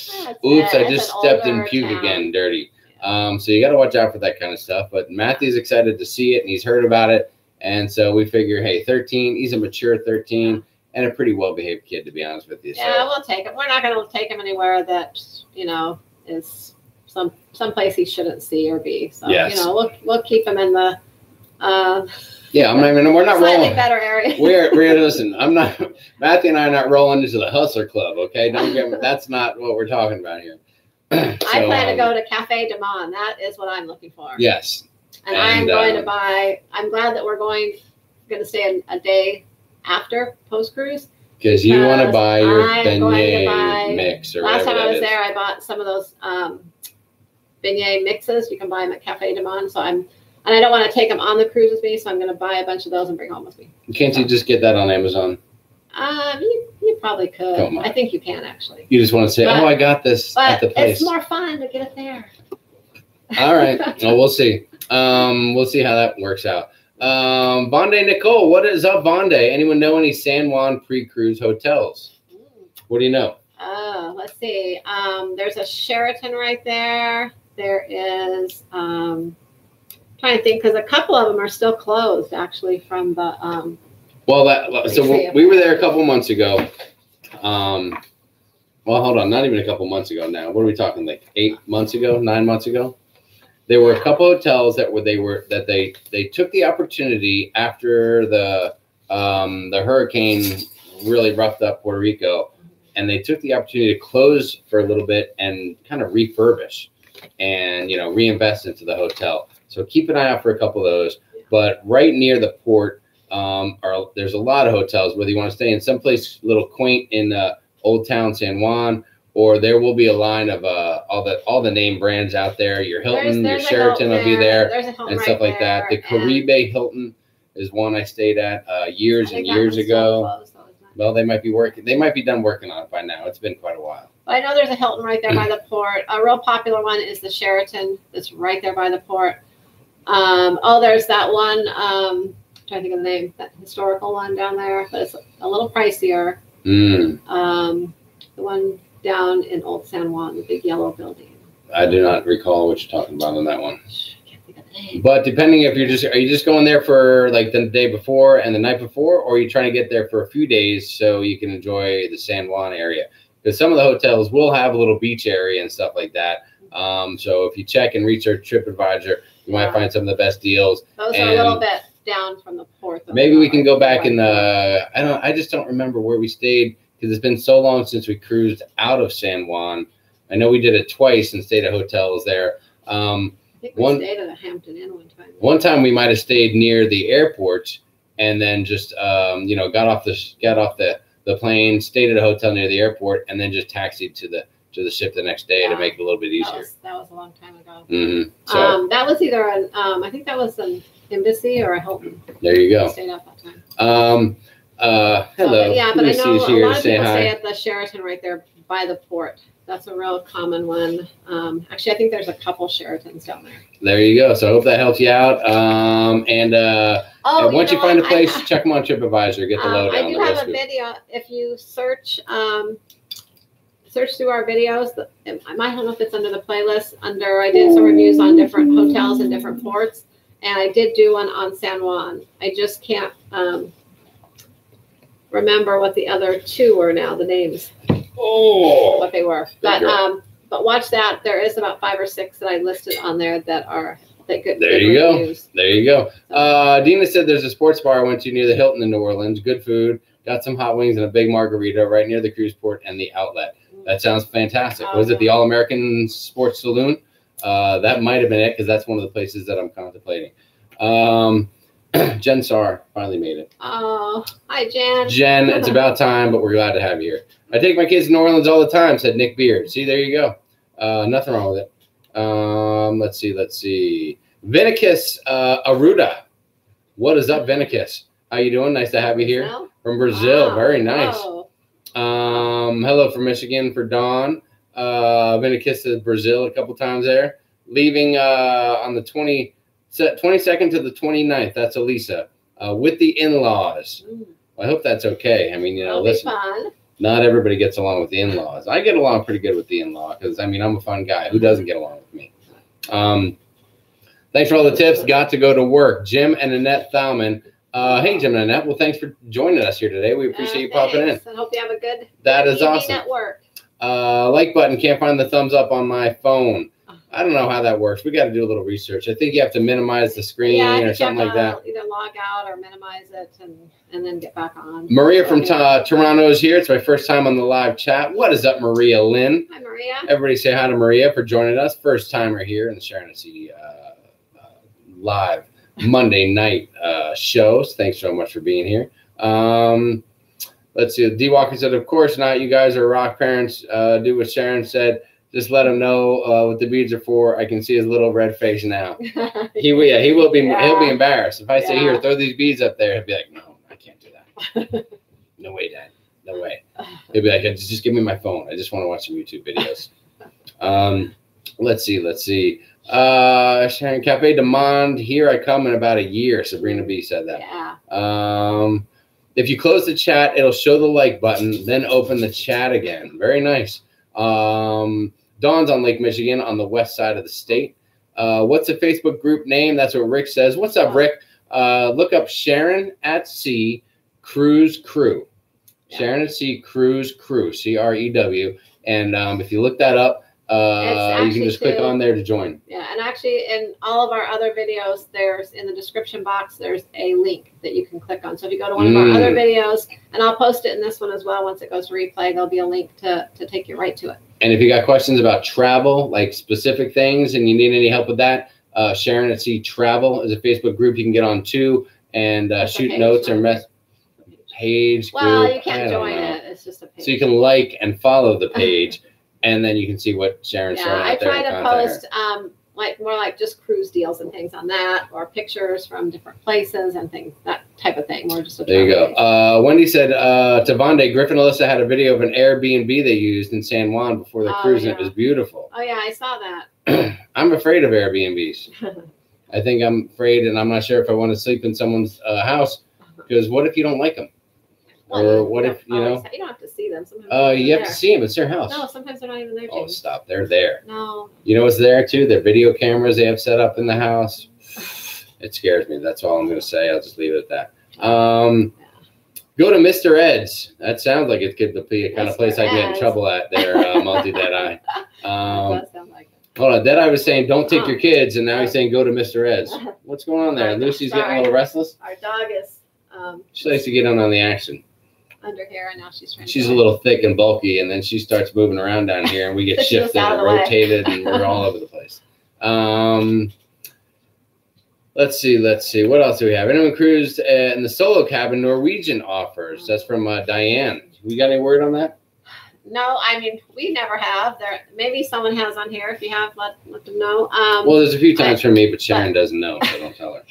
oops, I just stepped in puke again, dirty. So you got to watch out for that kind of stuff. But Matthew's excited to see it, and he's heard about it. And so we figure, hey, 13, he's a mature 13 and a pretty well-behaved kid, to be honest with you. Yeah, we'll take him. We're not going to take him anywhere that, you know, is some place he shouldn't see or be. So, you know, we'll keep him in the yeah, we're not rolling. Better area. we're listen. Matthew and I are not rolling into the Hustler Club. Okay, don't get me. That's not what we're talking about here. I plan to go to Cafe de Mon. That is what I'm looking for. Yes. And I'm going to buy. I'm glad that we're going to stay a day after post cruise. Because you want to buy your beignet mix or last time I was is. there, I bought some of those beignet mixes. You can buy them at Cafe de Mon. So and I don't want to take them on the cruise with me, so I'm going to buy a bunch of those and bring home with me. Can't you just get that on Amazon? You probably could. I think you can, actually. You just want to say, oh, I got this at the place. It's more fun to get it there. All right. Well, we'll see. We'll see how that works out. Bonde Nicole, what is up, Bonde? Anyone know any San Juan pre-cruise hotels? What do you know? Let's see. There's a Sheraton right there. There is... trying to think, because a couple of them are still closed, actually, from the so we were there a couple months ago. Well, hold on, not even a couple months ago now. What are we talking, like 8 months ago, 9 months ago? There were a couple hotels that they took the opportunity after the hurricane really roughed up Puerto Rico, and they took the opportunity to close for a little bit and kind of refurbish and, you know, reinvest into the hotel. So keep an eye out for a couple of those. But right near the port, there's a lot of hotels, whether you want to stay in someplace little quaint in Old Town San Juan, or there will be a line of all the name brands out there. Your Hilton, your Sheraton will be there, and stuff like that. The Caribe Hilton is one I stayed at years and years ago. Well, they might be working. They might be done working on it by now. It's been quite a while. Well, I know there's a Hilton right there by the port. A real popular one is the Sheraton that's right there by the port. There's that one. I'm trying to think of the name. That historical one down there, but it's a little pricier. The one down in Old San Juan, the big yellow building. I do not recall what you're talking about on that one. Can't think of the name. But depending if are you just going there for like the day before and the night before, or are you trying to get there for a few days so you can enjoy the San Juan area? Because some of the hotels will have a little beach area and stuff like that. So if you check and research TripAdvisor, you might find some of the best deals. Those are a little bit down from the port. Maybe we can go back and I just don't remember where we stayed because it's been so long since we cruised out of San Juan. I know we did it twice and stayed at hotels there. I think we stayed at a Hampton Inn one time. One time we might have stayed near the airport and then just got off the plane, stayed at a hotel near the airport, and then just taxied to the ship the next day to make it a little bit easier. That was a long time ago. So, that was either I think that was an Embassy or a Hilton. There you go. I stayed at that time. Hello. Yeah, but I know a lot of people hi. stay at the Sheraton right there by the port. That's a real common one. Actually, I think there's a couple Sheratons down there. There you go. So I hope that helps you out. And once you find a place, check them on TripAdvisor. Get the lowdown. I do have a video. If you search through our videos, I don't know if it's under the playlist. I did some reviews on different hotels and different ports, and I did do one on San Juan. I just can't remember what the other two were now. The names. What they were, but watch that. There is about 5 or 6 that I listed on there that good. There you go. There you go. Dina said there's a sports bar I went to near the Hilton in New Orleans. Good food. Got some hot wings and a big margarita right near the cruise port and the outlet. That sounds fantastic. Was it the All American Sports Saloon? That might have been it because that's one of the places that I'm contemplating. Jen Sarr finally made it. Oh, hi, Jen. Jen, it's about time, but we're glad to have you here. I take my kids to New Orleans all the time, said Nick Beard. See, there you go. Nothing wrong with it. Let's see. Vinicus Aruda. What is up, Vinicus? How you doing? Nice to have you here. From Brazil. Wow. Very nice. Hello from Michigan for Dawn. Vinicus to Brazil a couple times there. Leaving on the 22nd to the 29th. That's Elisa. With the in-laws. Well, I hope that's okay. I mean, listen. Not everybody gets along with the in-laws. I get along pretty good with the in-law because, I'm a fun guy. Who doesn't get along with me? Thanks for all the tips. Got to go to work. Jim and Annette Thalman. Hey, Jim and Annette. Well, thanks for joining us here today. We appreciate you popping in. I hope you have a good That is awesome. At work. Like button. Can't find the thumbs up on my phone. I don't know how that works. We got to do a little research. I think you have to minimize the screen or something like that. Either log out or minimize it and then get back on. Maria from Toronto is here. It's my first time on the live chat. What is up, Maria Lynn? Hi, Maria. Everybody say hi to Maria for joining us. First timer here in the Sharonatsea live Monday night shows. Thanks so much for being here. Let's see. D Walker said, of course not. You guys are rock parents. Do what Sharon said. Just let him know what the beads are for. I can see his little red face now. He will be. Yeah. He'll be embarrassed if I say, "Here, throw these beads up there." He'll be like, "No, I can't do that. No way, Dad. No way." He'll be like, "Just give me my phone. I just want to watch some YouTube videos." Let's see. Sharon Cafe de Monde. Here I come in about a year. Sabrina B said that. Yeah. If you close the chat, it'll show the like button. Then open the chat again. Very nice. Dawn's on Lake Michigan on the west side of the state. What's the Facebook group name? That's what Rick says. What's up, Rick? Look up Sharonatsea Cruise Crew. Yeah. Sharonatsea Cruise Crew, CREW. And if you look that up, you can just click on there to join. Yeah, and actually in all of our other videos, there's in the description box, there's a link that you can click on. So if you go to one of our other videos, and I'll post it in this one as well, once it goes to replay, there'll be a link to take you right to it. And if you got questions about travel, like specific things, and you need any help with that, Sharonatsea Travel is a Facebook group you can get on too, and shoot notes or page. Well, group. you can't join it. It's just a page. So you can like and follow the page. and then you can see what Sharon's showing I out there. try to post like more like just cruise deals and things on that, or pictures from different places and things, that type of thing. More just a there you go. Wendy said to Vonde, Griffin and Alyssa had a video of an Airbnb they used in San Juan before the cruise, and it was beautiful. Oh yeah, I saw that. I'm afraid of Airbnbs. I think I'm afraid, and I'm not sure if I want to sleep in someone's house, because what if you don't like them? Well, or what if, you know? You don't have to see them. Sometimes you have to see them. It's their house. No, sometimes they're not even there, James. Oh, stop. They're there. No. You know what's there, too? Their video cameras they have set up in the house. It scares me. That's all I'm going to say. I'll just leave it at that. Go to Mr. Ed's. That sounds like it could be a kind of place I get in trouble at there, Multi-Deadeye. Does sound like it. Hold on. Deadeye was saying, don't take your kids, and now he's saying, go to Mr. Ed's. What's going on there? Lucy's getting a little restless? Our dog is... she likes to get on the action. Under here, and now she's trying She's a little thick and bulky, and then she starts moving around down here, and we get shifted and rotated, and we're all over the place. Let's see. What else do we have? Anyone cruised in the solo cabin Norwegian offers? That's from Diane. We got any word on that? No, I mean, we never have. There, maybe someone has on here. If you have, let them know. Well, there's a few times for me, but Sharon doesn't know, so don't tell her.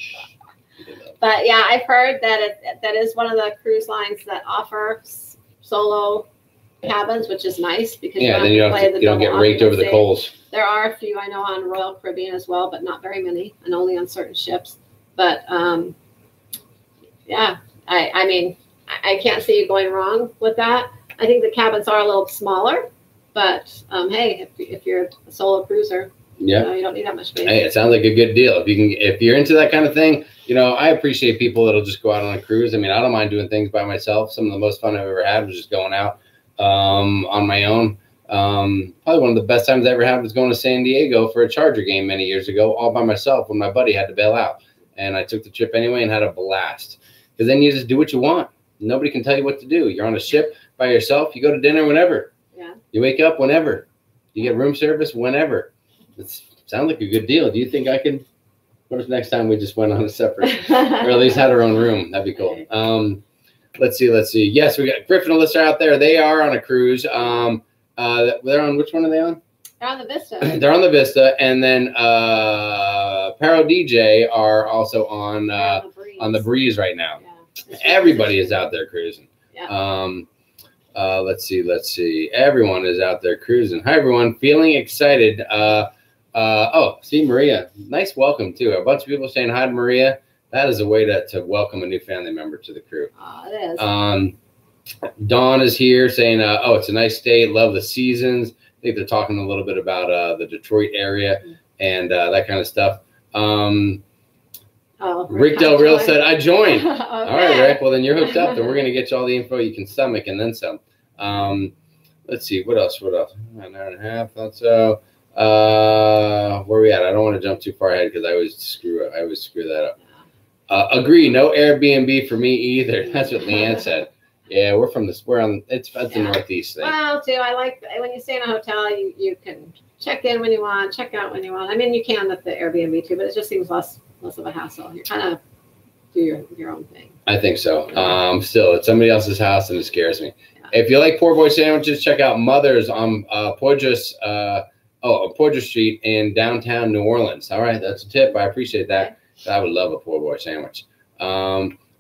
But yeah, I've heard that that is one of the cruise lines that offer solo cabins, which is nice because you don't get raked over the coals. There are a few I know on Royal Caribbean as well, but not very many, and only on certain ships. But yeah, I mean, I can't see you going wrong with that. I think the cabins are a little smaller, but hey, if you're a solo cruiser, yeah, you don't need that much space. Hey, it sounds like a good deal. If you're into that kind of thing, you know, I appreciate people that'll just go out on a cruise. I mean, I don't mind doing things by myself. Some of the most fun I've ever had was just going out on my own. Probably one of the best times I ever had was going to San Diego for a Charger game many years ago, all by myself when my buddy had to bail out. And I took the trip anyway and had a blast. Because then you just do what you want. Nobody can tell you what to do. You're on a ship by yourself. You go to dinner whenever. Yeah. You wake up whenever. You get room service whenever. It sounds like a good deal. Do you think I can? What if next time we just went on a separate, or at least had our own room? That'd be cool. Let's see. Yes, we got Griffin and Alyssa out there. They are on a cruise. They're on, which one are they on? They're on the Vista. They're on the Vista, and then Paro DJ are also on the Breeze right now. Yeah. Everybody is out there cruising. Yeah. Let's see. Everyone is out there cruising. Hi, everyone. Feeling excited. See Maria. Nice welcome, too. A bunch of people saying hi to Maria. That is a way to welcome a new family member to the crew. Oh, it is. Dawn is here saying, it's a nice state. Love the seasons. I think they're talking a little bit about the Detroit area and that kind of stuff. Rick Del Real said, I joined. Okay. All right, Rick. Well, then you're hooked up, and we're going to get you all the info you can stomach and then some. Let's see. What else? An hour and a half. Thought so. Where are we at? I don't want to jump too far ahead because I always screw that up. Agree. No Airbnb for me either. That's what Leanne said. Yeah, we're on. It's the Northeast thing. Well, too. I like when you stay in a hotel, you can check in when you want, check out when you want. I mean, you can with the Airbnb too, but it just seems less of a hassle. You kind of do your own thing. I think so. Still, it's somebody else's house, and it scares me. Yeah. If you like poor boy sandwiches, check out Mother's on Poydras Street in downtown New Orleans. All right, that's a tip. I appreciate that. Okay. I would love a poor boy sandwich.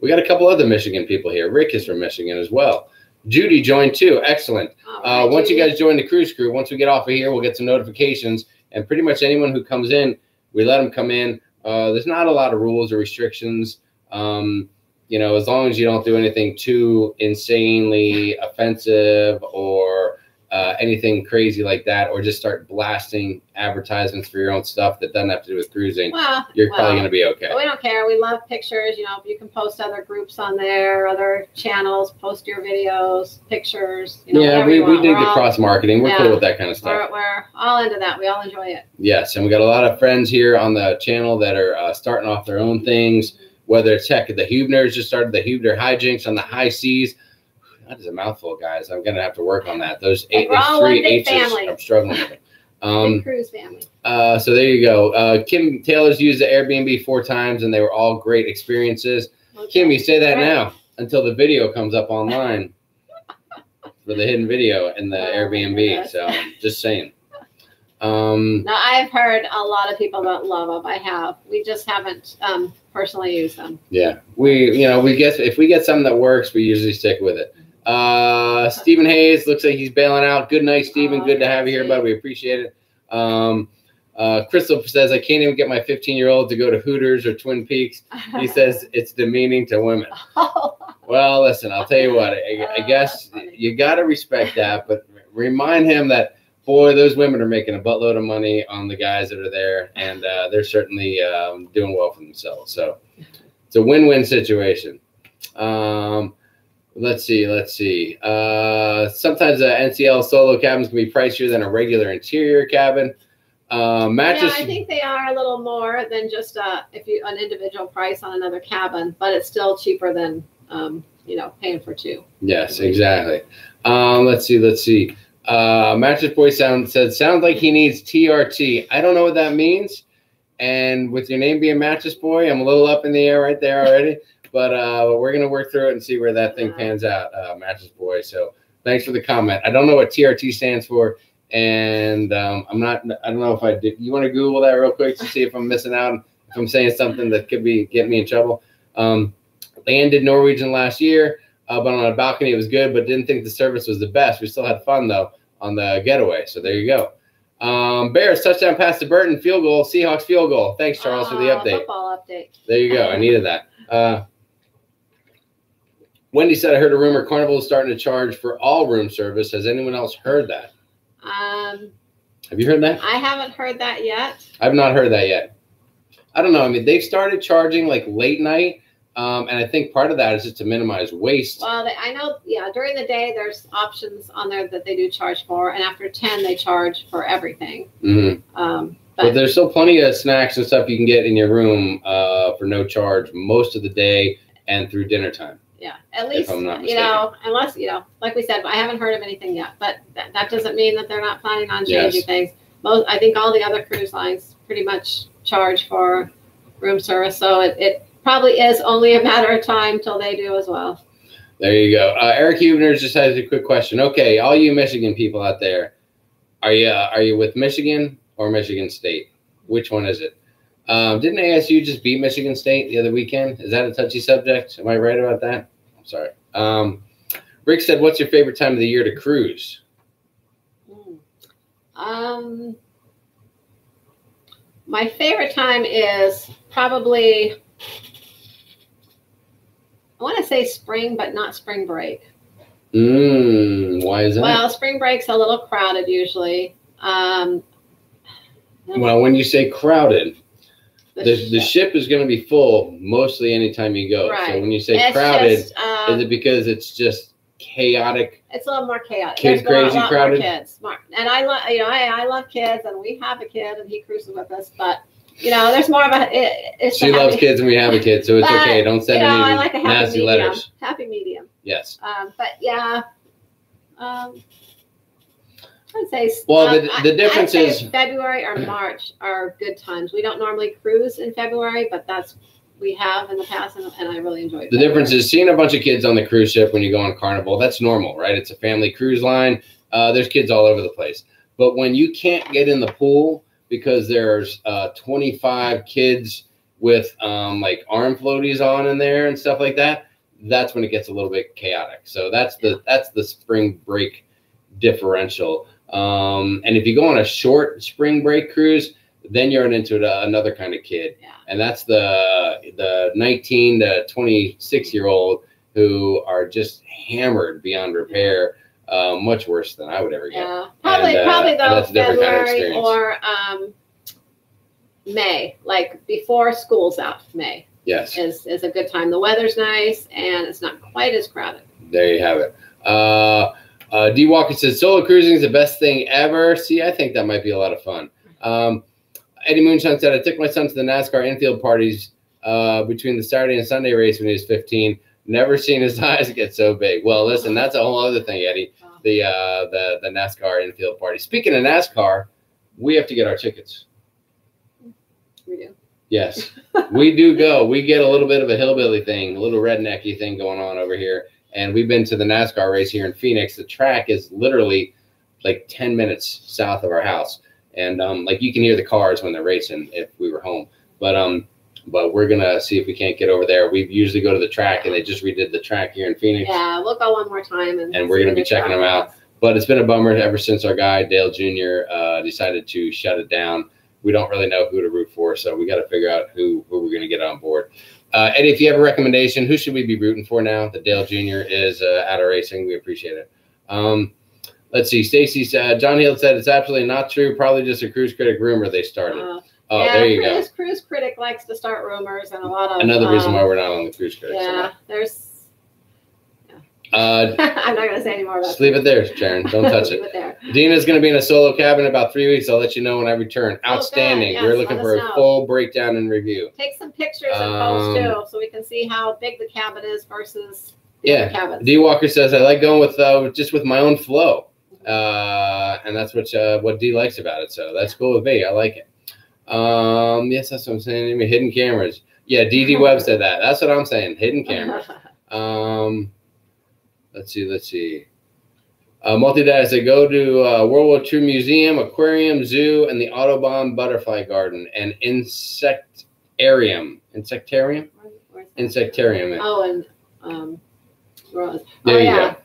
We got a couple other Michigan people here. Rick is from Michigan as well. Judy joined too. Excellent. Right, once you guys join the cruise crew, once we get off of here, we'll get some notifications. And pretty much anyone who comes in, we let them come in. There's not a lot of rules or restrictions. As long as you don't do anything too insanely offensive or anything crazy like that, or just start blasting advertisements for your own stuff that doesn't have to do with cruising, you're probably going to be okay. We don't care. We love pictures. You can post other groups on there, other channels, post your videos, pictures. We dig the cross marketing. We're cool with that kind of stuff. We're all into that. We all enjoy it. Yes, and we got a lot of friends here on the channel that are starting off their own things. Whether it's the Hubners just started the Hubner hijinks on the high seas. That is a mouthful, guys. I'm going to have to work on that. Those three H's, I'm struggling with it. Big cruise family. So there you go. Kim Taylor's used the Airbnb 4 times, and they were all great experiences. Okay. Kim, you say that now until the video comes up online. for the hidden video in the Airbnb. So just saying. Now I've heard a lot of people that love them. I have. We just haven't personally used them. Yeah, we guess if we get something that works, we usually stick with it. Stephen Hayes looks like he's bailing out. Good night, Stephen. Good to have you here, bud. We appreciate it. Crystal says, I can't even get my 15-year-old to go to Hooters or Twin Peaks. He says it's demeaning to women. Well, listen, I'll tell you what. I guess you got to respect that, but remind him that, boy, those women are making a buttload of money on the guys that are there, and they're certainly doing well for themselves. So it's a win-win situation. Let's see. Sometimes NCL solo cabins can be pricier than a regular interior cabin. Mattress. Yeah, I think they are a little more than just an individual price on another cabin, but it's still cheaper than paying for two. Yes, exactly. Let's see. Mattress Boy sounds like he needs TRT. I don't know what that means. And with your name being Mattress Boy, I'm a little up in the air right there already. But we're gonna work through it and see where that thing pans out, Mattress Boy. So thanks for the comment. I don't know what TRT stands for, and I don't know if I did. You want to Google that real quick to see if I'm missing out, if I'm saying something that could be getting me in trouble. Landed Norwegian last year, but on a balcony it was good, but didn't think the service was the best. We still had fun though on the getaway. So there you go. Bears touchdown pass to Burton, field goal, Seahawks field goal. Thanks, Charles, for the update. Football update. There you go. I needed that. Wendy said, I heard a rumor Carnival is starting to charge for all room service. Has anyone else heard that? Have you heard that? I haven't heard that yet. I've not heard that yet. I don't know. I mean, they've started charging like late night. And I think part of that is just to minimize waste. Well, I know, during the day, there's options on there that they do charge for. And after 10, they charge for everything. Mm-hmm. But there's still plenty of snacks and stuff you can get in your room for no charge most of the day and through dinner time. Yeah, at least, unless, like we said, I haven't heard of anything yet. But that doesn't mean that they're not planning on changing things. I think all the other cruise lines pretty much charge for room service. So it probably is only a matter of time till they do as well. There you go. Eric Huebner just has a quick question. Okay, all you Michigan people out there, are you with Michigan or Michigan State? Which one is it? Didn't ASU just beat Michigan State the other weekend? Is that a touchy subject? Am I right about that? I'm sorry. Rick said, what's your favorite time of the year to cruise? My favorite time is probably, I want to say spring, but not spring break. Why is that? Well, spring break's a little crowded usually. Well, when you say crowded, the ship is going to be full mostly anytime you go. Right. So when you say crowded, is it because it's just chaotic? It's a little more chaotic. Kids crazy crowded. Kids, and I love, I love kids, and we have a kid, and he cruises with us. But there's more of a. She loves kids, and we have a kid, so it's okay. Don't send any like nasty letters. Happy medium. Yes. But yeah. I'd say. Well, the difference is February or March are good times. We don't normally cruise in February, but we have in the past, and I really enjoy it. The difference is seeing a bunch of kids on the cruise ship when you go on Carnival. That's normal, right? It's a family cruise line. There's kids all over the place. But when you can't get in the pool because there's 25 kids with like arm floaties on in there and stuff like that, that's when it gets a little bit chaotic. So that's the spring break differential. And if you go on a short spring break cruise, then you're into another kind of kid. Yeah. And that's the 19 to 26-year-old who are just hammered beyond repair, much worse than I would ever get. Yeah, probably though February or May, like before school's out. May. Yes. Is a good time. The weather's nice and it's not quite as crowded. There you have it. D Walker says solo cruising is the best thing ever. See, I think that might be a lot of fun. Eddie Moonshine said, I took my son to the NASCAR infield parties between the Saturday and Sunday race when he was 15. Never seen his eyes get so big. Well, listen, that's a whole other thing, Eddie. The NASCAR infield party. Speaking of NASCAR, we have to get our tickets. We do. Yes, we do go. We get a little bit of a hillbilly thing, a little rednecky thing going on over here. And we've been to the NASCAR race here in Phoenix. The track is literally like 10 minutes south of our house. And like you can hear the cars when they're racing if we were home. But we're going to see if we can't get over there. We usually go to the track, and they just redid the track here in Phoenix. Yeah, we'll go one more time. And we're going to be checking them out. But it's been a bummer ever since our guy, Dale Jr., decided to shut it down. We don't really know who to root for, so we got to figure out who we're going to get on board. Eddie, if you have a recommendation, who should we be rooting for now that Dale Jr. is out of racing? We appreciate it. Let's see. Stacy said, John Hill said it's absolutely not true. Probably just a Cruise Critic rumor they started. Yeah, there you go. Cruise Critic likes to start rumors, and a lot of another reason why we're not on the Cruise Critic. Yeah, there's. I'm not going to say any more about just leave it there, Sharon. Don't touch it. Leave it there. Dina's going to be in a solo cabin in about 3 weeks. I'll let you know when I return. Outstanding. Yes, we're looking for a full breakdown and review. Take some pictures and post too, so we can see how big the cabin is versus the other cabins. D Walker says I like going with just with my own flow, and that's what D likes about it. So that's cool with me. I like it. Yes, that's what I'm saying. I mean, hidden cameras. Yeah, DD Webb said that. That's what I'm saying. Hidden cameras. Let's see. Multi-dad said go to World War II Museum, Aquarium, Zoo, and the Autobahn Butterfly Garden and Insectarium. Insectarium? Insectarium. Oh, and Rose. There you go.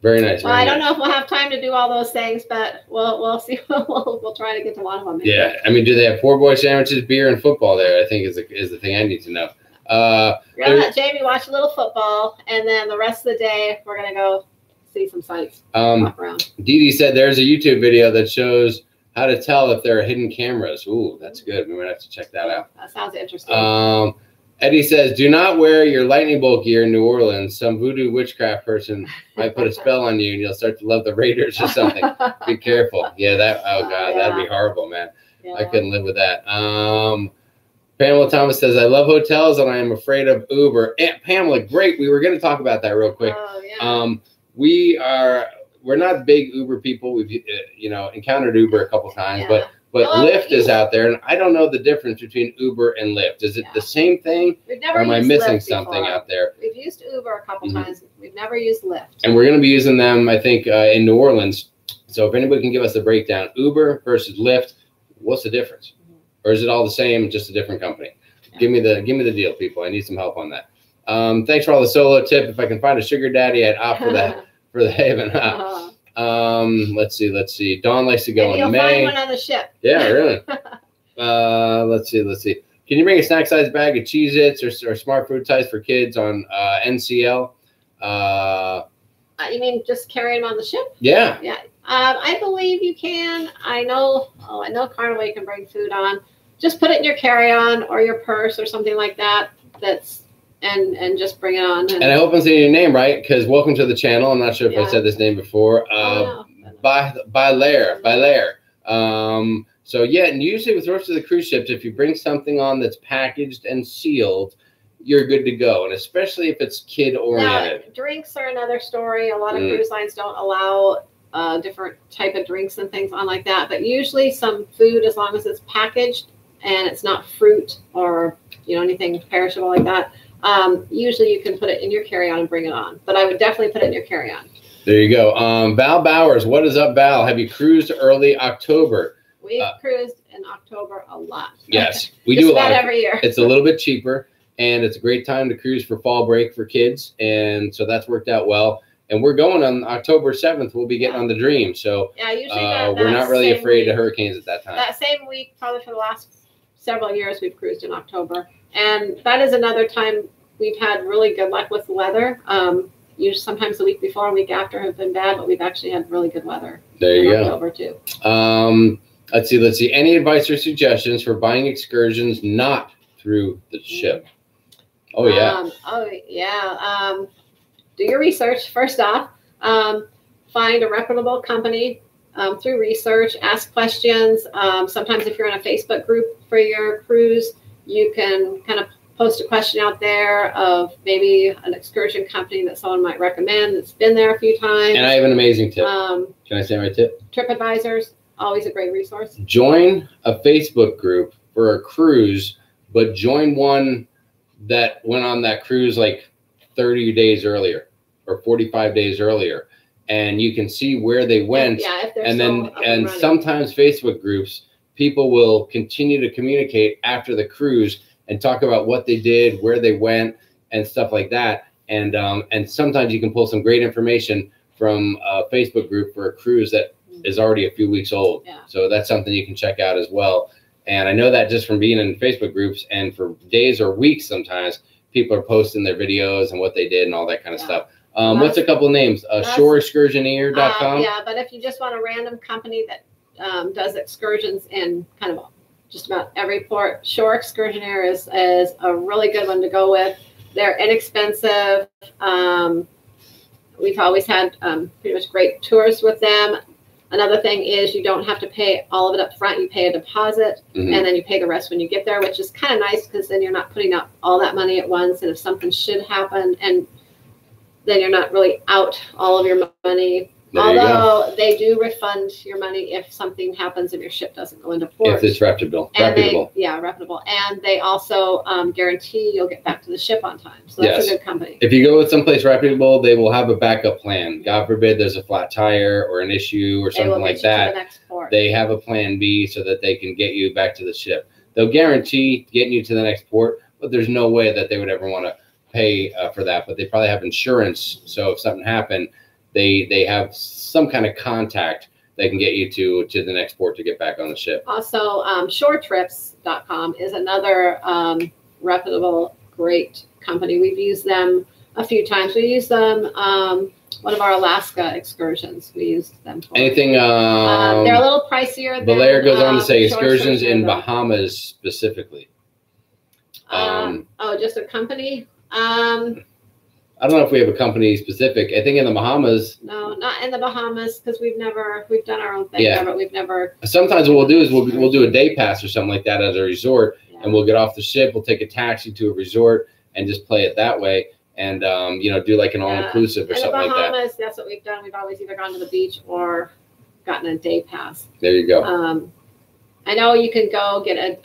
Very nice. Well, I don't know if we'll have time to do all those things, but we'll see. We'll try to get to one of them. Maybe. Yeah, I mean, do they have poor boy sandwiches, beer, and football there? I think is the thing I need to know. We're gonna let Jamie watch a little football, and then the rest of the day we're gonna go see some sights. Walk around. Dee Dee said there's a YouTube video that shows how to tell if there are hidden cameras. Ooh, that's good. We might have to check that out. That sounds interesting. Eddie says, do not wear your lightning bolt gear in New Orleans. Some voodoo witchcraft person might put a spell on you, and you'll start to love the Raiders or something. Be careful. Yeah, that'd be horrible, man. Yeah. I couldn't live with that. Pamela Thomas says, I love hotels and I am afraid of Uber. Pamela, great. We were going to talk about that real quick. Oh, yeah. We're not big Uber people. We've, encountered Uber a couple times, but Lyft is out there, and I don't know the difference between Uber and Lyft. Is it the same thing? We've never or am I missing Lyft something before. out there? We've used Uber a couple times. We've never used Lyft. And we're going to be using them, I think, in New Orleans. So if anybody can give us a breakdown, Uber versus Lyft, what's the difference? Or is it all the same, just a different company? Yeah. Give me the deal, people. I need some help on that. Thanks for all the solo tip. If I can find a sugar daddy, I'd opt for that for the Haven. Let's see. Dawn likes to go in May. Find one on the ship. Yeah, really. Let's see. Can you bring a snack size bag of Cheez-Its or Smart Food Ties for kids on NCL? You mean just carry them on the ship? Yeah. Yeah. I believe you can. I know Carnival you can bring food on. Just put it in your carry-on or your purse or something like that. And just bring it on. And I hope I'm saying your name right, because welcome to the channel. I'm not sure if I said this name before. Bailaire. So yeah, and usually with most of the cruise ships, if you bring something on that's packaged and sealed, you're good to go, and especially if it's kid oriented. Now, drinks are another story. A lot of cruise lines don't allow different type of drinks and things on like that, but usually some food, as long as it's packaged and it's not fruit or anything perishable like that, usually you can put it in your carry-on and bring it on. But I would definitely put it in your carry-on. There you go. Val Bowers, what is up, Val? Have you cruised early October? We've cruised in October a lot. Yes, we do a lot every year. It's a little bit cheaper, and it's a great time to cruise for fall break for kids, and so that's worked out well. And we're going on October 7th. We'll be getting on the Dream, so usually we're not really afraid of hurricanes at that time. That same week, probably for the last several years, we've cruised in October, and that is another time we've had really good luck with the weather. Usually, sometimes the week before and week after have been bad, but we've actually had really good weather. There you go. October too. Let's see. Any advice or suggestions for buying excursions not through the ship? Oh yeah. Do your research first off. Find a reputable company through research. Ask questions. Sometimes if you're in a Facebook group for your cruise, you can kind of post a question out there of maybe an excursion company that someone might recommend that's been there a few times. And I have an amazing tip. Can I say my tip? TripAdvisor's always a great resource. Join a Facebook group for a cruise, but join one that went on that cruise like 30 days earlier. or 45 days earlier, and you can see where they went. Yeah, if they're and still then up and running. sometimes Facebook groups, people will continue to communicate after the cruise and talk about what they did, where they went, and stuff like that. And sometimes you can pull some great information from a Facebook group for a cruise that is already a few weeks old. Yeah. So that's something you can check out as well. And I know that just from being in Facebook groups, and for days or weeks sometimes, people are posting their videos and what they did and all that kind of stuff. What's a couple names? Shoreexcursioneer.com. Yeah, but if you just want a random company that does excursions in kind of just about every port, Shore Excursioneer is a really good one to go with. They're inexpensive. We've always had pretty much great tours with them. Another thing is you don't have to pay all of it up front. You pay a deposit, and then you pay the rest when you get there, which is kind of nice because then you're not putting up all that money at once. And if something should happen, and then you're not really out all of your money. Although they do refund your money if something happens and your ship doesn't go into port. If it's reputable. Reputable. And they also guarantee you'll get back to the ship on time. So that's a good company. If you go with someplace reputable, they will have a backup plan. God forbid there's a flat tire or an issue or something like that. They have a plan B so that they can get you back to the ship. They'll guarantee getting you to the next port, but there's no way that they would ever want to pay for that. But they probably have insurance. So if something happened, they have some kind of contact that can get you to the next port to get back on the ship. Also, shoretrips.com is another reputable, great company. We've used them a few times. We used them one of our Alaska excursions. We used them for anything. They're a little pricier. Belair goes on to say excursions in Bahamas specifically. Just a company. I don't know if we have a company specific. I think in the Bahamas. No, not in the Bahamas because we've done our own thing there, but we've never. Sometimes what we'll do is we'll do a day pass or something like that at a resort, and we'll get off the ship. We'll take a taxi to a resort and just play it that way, and do like an all-inclusive or something like that. In the Bahamas, that's what we've done. We've always either gone to the beach or gotten a day pass. There you go. I know you can go get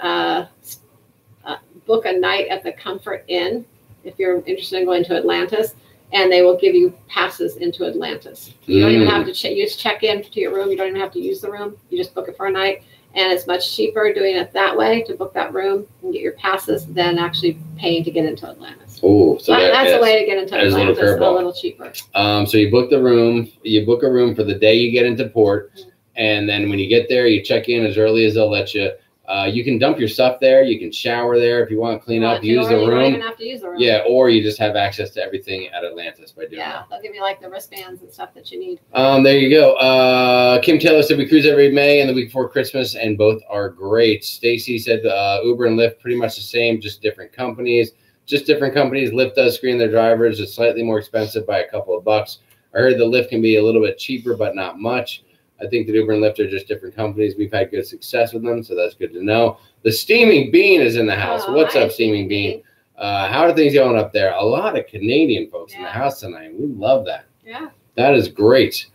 book a night at the Comfort Inn if you're interested in going to Atlantis, and they will give you passes into Atlantis. You don't even have to you just check in to your room. You don't even have to use the room. You just book it for a night, and it's much cheaper doing it that way to book that room and get your passes than actually paying to get into Atlantis. Oh, so that's a way to get into Atlantis, a little cheaper. So you book the room. You book a room for the day you get into port, and then when you get there, you check in as early as they'll let you. You can dump your stuff there. You can shower there if you want to clean up. Use the room. You don't even have to use the room. Yeah, or you just have access to everything at Atlantis by doing that. They'll give you like the wristbands and stuff that you need. There you go. Kim Taylor said we cruise every May and the week before Christmas, and both are great. Stacy said Uber and Lyft pretty much the same, just different companies. Lyft does screen their drivers. It's slightly more expensive by a couple of bucks. I heard the Lyft can be a little bit cheaper, but not much. I think that Uber and Lyft are just different companies. We've had good success with them, so that's good to know. The Steaming Bean is in the house. What's up, Steaming Bean? How are things going up there? A lot of Canadian folks in the house tonight. We love that. Yeah. That is great.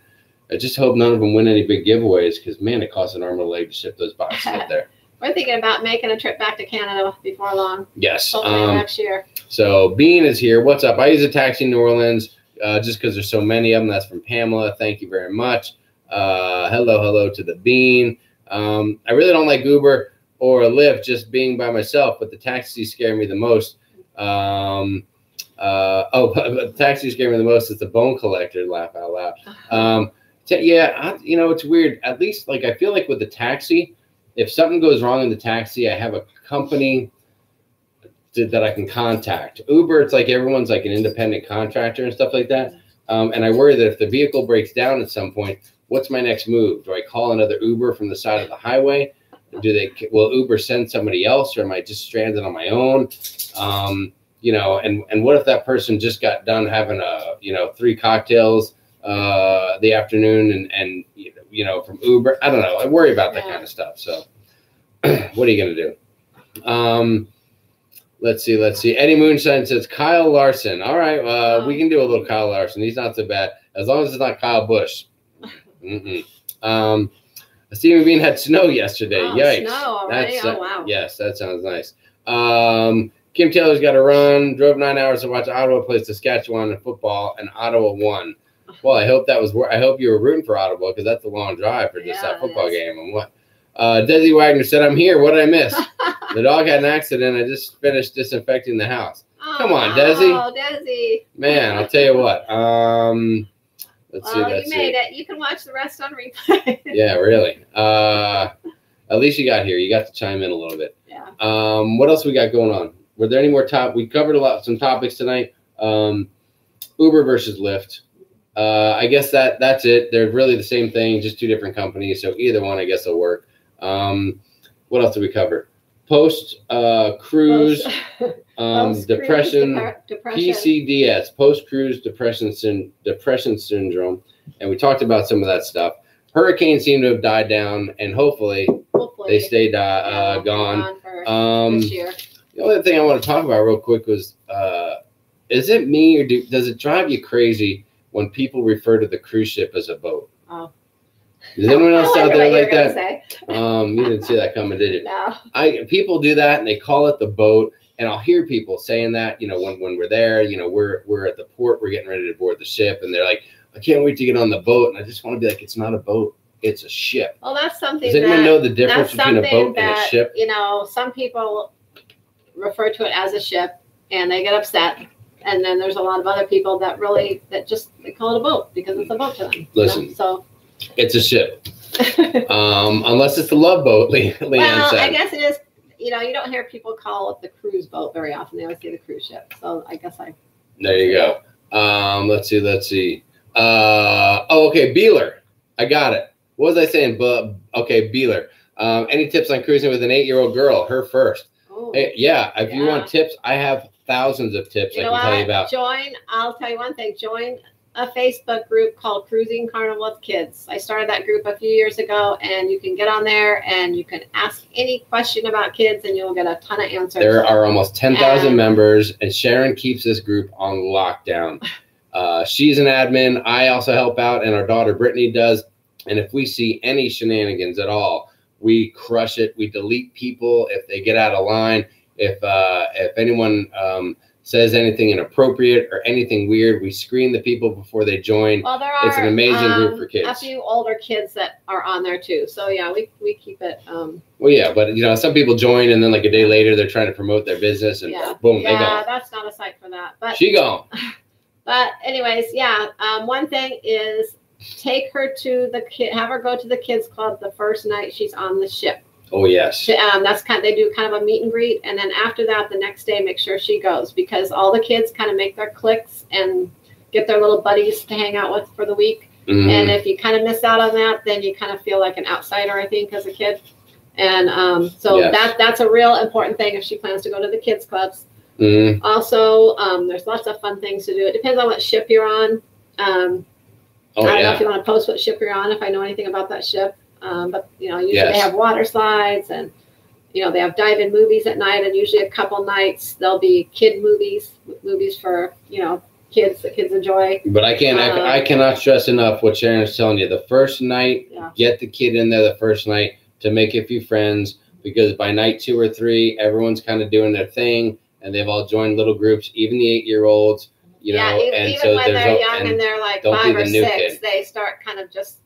I just hope none of them win any big giveaways because, man, it costs an arm and a leg to ship those boxes up there. We're thinking about making a trip back to Canada before long. Yes. Hopefully next year. So Bean is here. What's up? I use a taxi in New Orleans just because there's so many of them. That's from Pamela. Thank you very much. Hello to the Bean. I really don't like Uber or a Lyft just being by myself, but the taxis scare me the most. The taxis scare me the most is the bone collector. Laugh out loud. It's weird. At least I feel like with the taxi, if something goes wrong in the taxi, I have a company that I can contact. Uber, it's like everyone's like an independent contractor and stuff like that. And I worry that if the vehicle breaks down at some point, what's my next move? Do I call another Uber from the side of the highway? Will Uber send somebody else, or am I just stranded on my own? And what if that person just got done having 3 cocktails the afternoon and from Uber? I don't know. I worry about that kind of stuff. So what are you going to do? Let's see. Eddie Moonshine says Kyle Larson. All right. We can do a little Kyle Larson. He's not so bad. As long as it's not Kyle Busch. Stephen Bean had snow yesterday. Yikes. Snow already? Oh, wow. Yes, that sounds nice. Kim Taylor's got to run. Drove 9 hours to watch Ottawa play Saskatchewan in football, and Ottawa won. Well, I hope that was. I hope you were rooting for Ottawa because that's a long drive for just that football game. And what? Desi Wagner said, "I'm here. What did I miss? The dog had an accident. I just finished disinfecting the house." Come on, Desi. Oh, Desi. Man, I'll tell you what. Let's see. You made it. You can watch the rest on replay. Yeah, really. At least you got here. You got to chime in a little bit. Yeah. What else we got going on? Were there any more We covered some topics tonight. Uber versus Lyft. I guess that's it. They're really the same thing, just two different companies. So either one, I guess, will work. What else did we cover? Post cruise depression, PCDS, post cruise depression syndrome, and we talked about some of that stuff. Hurricanes seem to have died down, and hopefully they stay gone. This year. The only thing I want to talk about real quick was, is it me or does it drive you crazy when people refer to the cruise ship as a boat? Oh. Is anyone else out there like that? You didn't see that coming, did you? No. People do that and they call it the boat, and I'll hear people saying that, when we're there, we're at the port, we're getting ready to board the ship, and they're like, I can't wait to get on the boat, and I just want to be like, it's not a boat, it's a ship. Well, that's something. Does anyone know the difference between a boat and a ship? Some people refer to it as a ship, and they get upset. And then there's a lot of other people that they call it a boat because it's a boat to them. Listen, so it's a ship. Unless it's the Love Boat, Leanne said. I guess it is. You don't hear people call it the cruise boat very often. They always say the cruise ship. So I guess There you go. Let's see. Okay, Beeler. I got it. What was I saying? Okay, Beeler. Any tips on cruising with an 8-year-old girl? Her first. Hey, if you want tips, I have thousands of tips I can tell you about. I'll tell you one thing. Join a Facebook group called Cruising Carnival with Kids. I started that group a few years ago, and you can get on there and you can ask any question about kids, and you'll get a ton of answers. There are almost 10,000 members, and Sharon keeps this group on lockdown. She's an admin. I also help out, and our daughter Brittany does. And if we see any shenanigans at all, we crush it. We delete people if they get out of line. If anyone says anything inappropriate or anything weird, we screen the people before they join. Well, there are, it's an amazing group for kids. A few older kids that are on there too. So yeah, we keep it. Well, yeah, but some people join and then like a day later they're trying to promote their business and boom, they go. Yeah, that's not a sight for that. But she gone. But anyways, one thing is take her to have her go to the kids club the first night she's on the ship. Oh yes. They do kind of a meet and greet, and then after that, the next day, make sure she goes because all the kids kind of make their cliques and get their little buddies to hang out with for the week. Mm-hmm. And if you kind of miss out on that, then you kind of feel like an outsider, I think, as a kid. And that's a real important thing if she plans to go to the kids clubs. Mm-hmm. Also, there's lots of fun things to do. It depends on what ship you're on. I don't know if you want to post what ship you're on, if I know anything about that ship. But usually they have water slides and they have dive-in movies at night, and usually a couple nights there'll be kid movies for kids that kids enjoy. But I cannot stress enough what Sharon is telling you. The first night, get the kid in there the first night to make a few friends, because by night 2 or 3, everyone's kind of doing their thing and they've all joined little groups, even the 8-year-olds. Even so when they're young and they're like 5 or 6, they start kind of just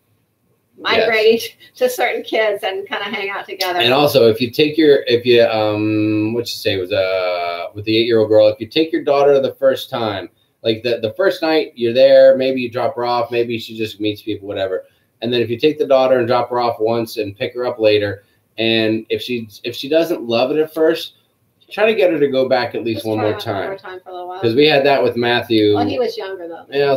migrating to certain kids and kind of hang out together. And also, if you take with the 8-year-old girl, if you take your daughter the first time, like the first night you're there, maybe you drop her off, maybe she just meets people, whatever. And then if you take the daughter and drop her off once and pick her up later, and if she doesn't love it at first, try to get her to go back at least one more time. Because we had that with Matthew. Well, he was younger though. Yeah,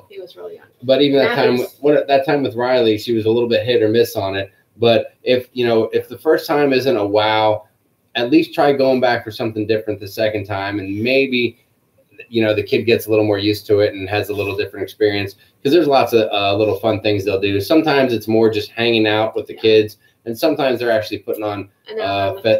he was really young. But even that time with Riley, she was a little bit hit or miss on it. But if the first time isn't a wow, at least try going back for something different the second time, and maybe the kid gets a little more used to it and has a little different experience. Because there's lots of little fun things they'll do. Sometimes it's more just hanging out with the kids. And sometimes they're actually putting on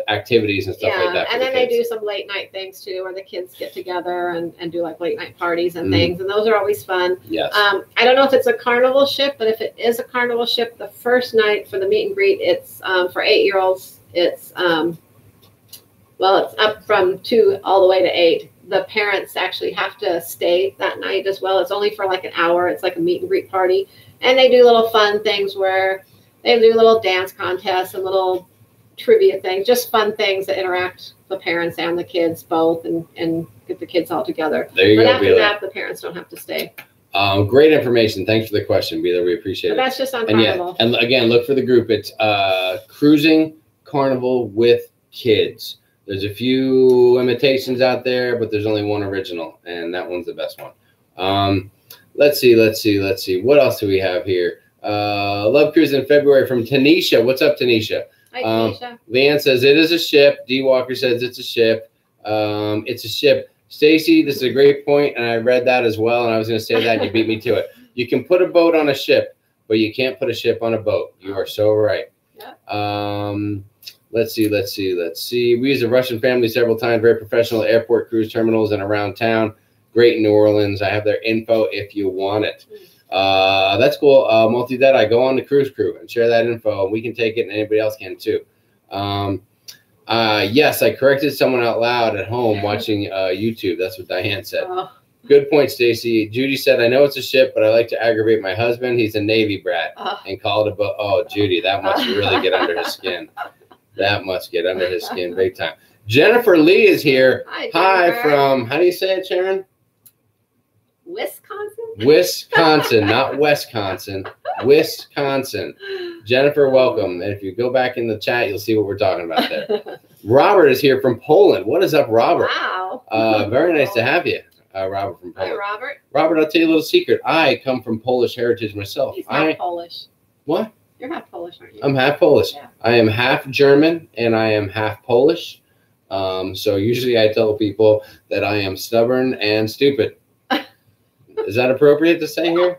activities and stuff like that. And then they do some late night things too, where the kids get together and do like late night parties and things. And those are always fun. Yes. I don't know if it's a carnival ship, but if it is a carnival ship, the first night for the meet and greet, it's for 8-year-olds. It's Well, it's up from 2 all the way to 8. The parents actually have to stay that night as well. It's only for like an hour. It's like a meet and greet party. And they do little fun things where they do little dance contests and little trivia things, just fun things that interact the parents and the kids both and get the kids all together. There you but go, after Bila. that, the parents don't have to stay. Great information. Thanks for the question, Bila. We appreciate it. That's just on and Carnival. Yeah, and again, look for the group. It's Cruising Carnival with Kids. There's a few imitations out there, but there's only one original, and that one's the best one. Let's see. What else do we have here? Love Cruise in February from Tanisha. What's up, Tanisha? Hi, Tanisha. Leanne says it is a ship. D. Walker says it's a ship. It's a ship. Stacy, this is a great point, and I read that as well, and I was going to say that, and you beat me to it. You can put a boat on a ship, but you can't put a ship on a boat. You are so right. Yeah. Let's see. We use a Russian family several times, very professional airport cruise terminals and around town. Great in New Orleans. I have their info if you want it. That's cool. Multi-Dead, go on the cruise crew and share that info, and we can take it, and anybody else can too. Yes, I corrected someone out loud at home watching YouTube. That's what Diane said. Oh. Good point, Stacy. Judy said, I know it's a ship, but I like to aggravate my husband. He's a Navy brat and call it a boat. Oh, Judy, that must really get under his skin. That must get under his skin big time. Jennifer Lee is here. Hi from, how do you say it, Sharon? Wisconsin? Wisconsin, not Wisconsin. Wisconsin. Jennifer, welcome. And if you go back in the chat, you'll see what we're talking about there. Robert is here from Poland. What is up, Robert? Wow. Very nice to have you, Robert from Poland. Hi, Robert. Robert, I'll tell you a little secret. I come from Polish heritage myself. He's half Polish. What? You're half Polish, aren't you? I'm half Polish. Yeah. I am half German, and I am half Polish. So usually I tell people that I am stubborn and stupid. Is that appropriate to say here?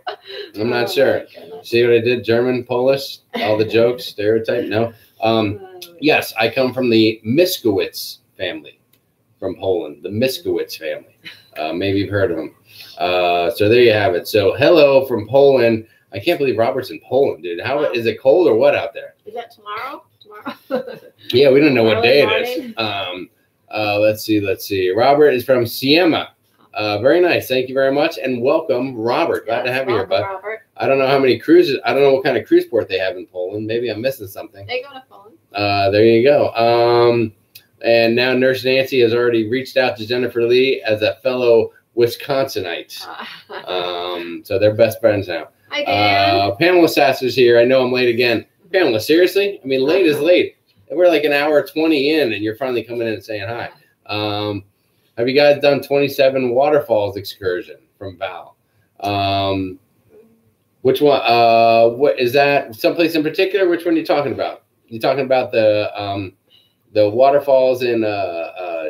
I'm not sure. See what I did? German, Polish, all the jokes, stereotype? No. Yes, I come from the Miskowitz family from Poland, the Miskowitz family. Maybe you've heard of them. So there you have it. So hello from Poland. I can't believe Robert's in Poland, dude. How is it cold or what out there? Is that tomorrow? Tomorrow? Yeah, we don't know what day it is. Let's see. Robert is from Siena. Very nice. Thank you very much. And welcome, Robert. Glad to have you here, bud. Robert. I don't know how many cruises. I don't know what kind of cruise port they have in Poland. Maybe I'm missing something. They go to Poland. There you go. And now Nurse Nancy has already reached out to Jennifer Lee as a fellow Wisconsinite. So they're best friends now. Hi, Dan. Pamela Sasser's here. I know I'm late again. Pamela, seriously? I mean, late is late. We're like an hour 20 in, and you're finally coming in and saying hi. Have you guys done 27 Waterfalls excursion from Val? Which one? What is that? Someplace in particular? Which one are you talking about? You talking about the waterfalls in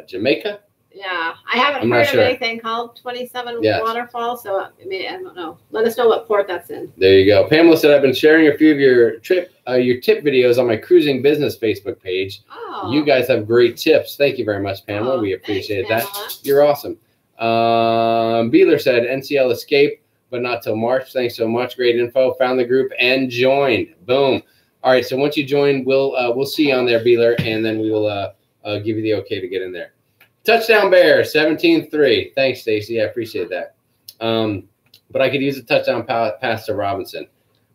Jamaica? Yeah, I haven't heard of anything called 27 Waterfalls, so I mean, I don't know. Let us know what port that's in. There you go. Pamela said, I've been sharing a few of your tip videos on my cruising business Facebook page. Oh. You guys have great tips. Thank you very much, Pamela. We appreciate that. You're awesome. Beeler said, NCL escape, but not till March. Thanks so much. Great info. Found the group and joined. Boom. All right, so once you join, we'll see you on there, Beeler, and then we will give you the okay to get in there. Touchdown Bears, 17-3. Thanks, Stacy. I appreciate that. But I could use a touchdown pass to Robinson.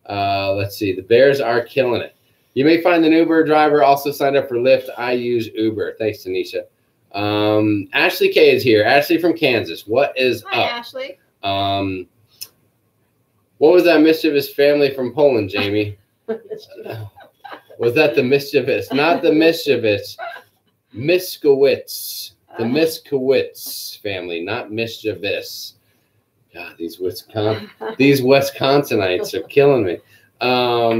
Let's see. The Bears are killing it. You may find an Uber driver also signed up for Lyft. I use Uber. Thanks, Tanisha. Ashley K is here. Ashley from Kansas. What is up? Hi, Ashley. What was that mischievous family from Poland, Jamie? Was that the mischievous? Not the mischievous. Miskowitz. The Miskowitz family, not mischievous. God, these Wisconsinites are killing me. All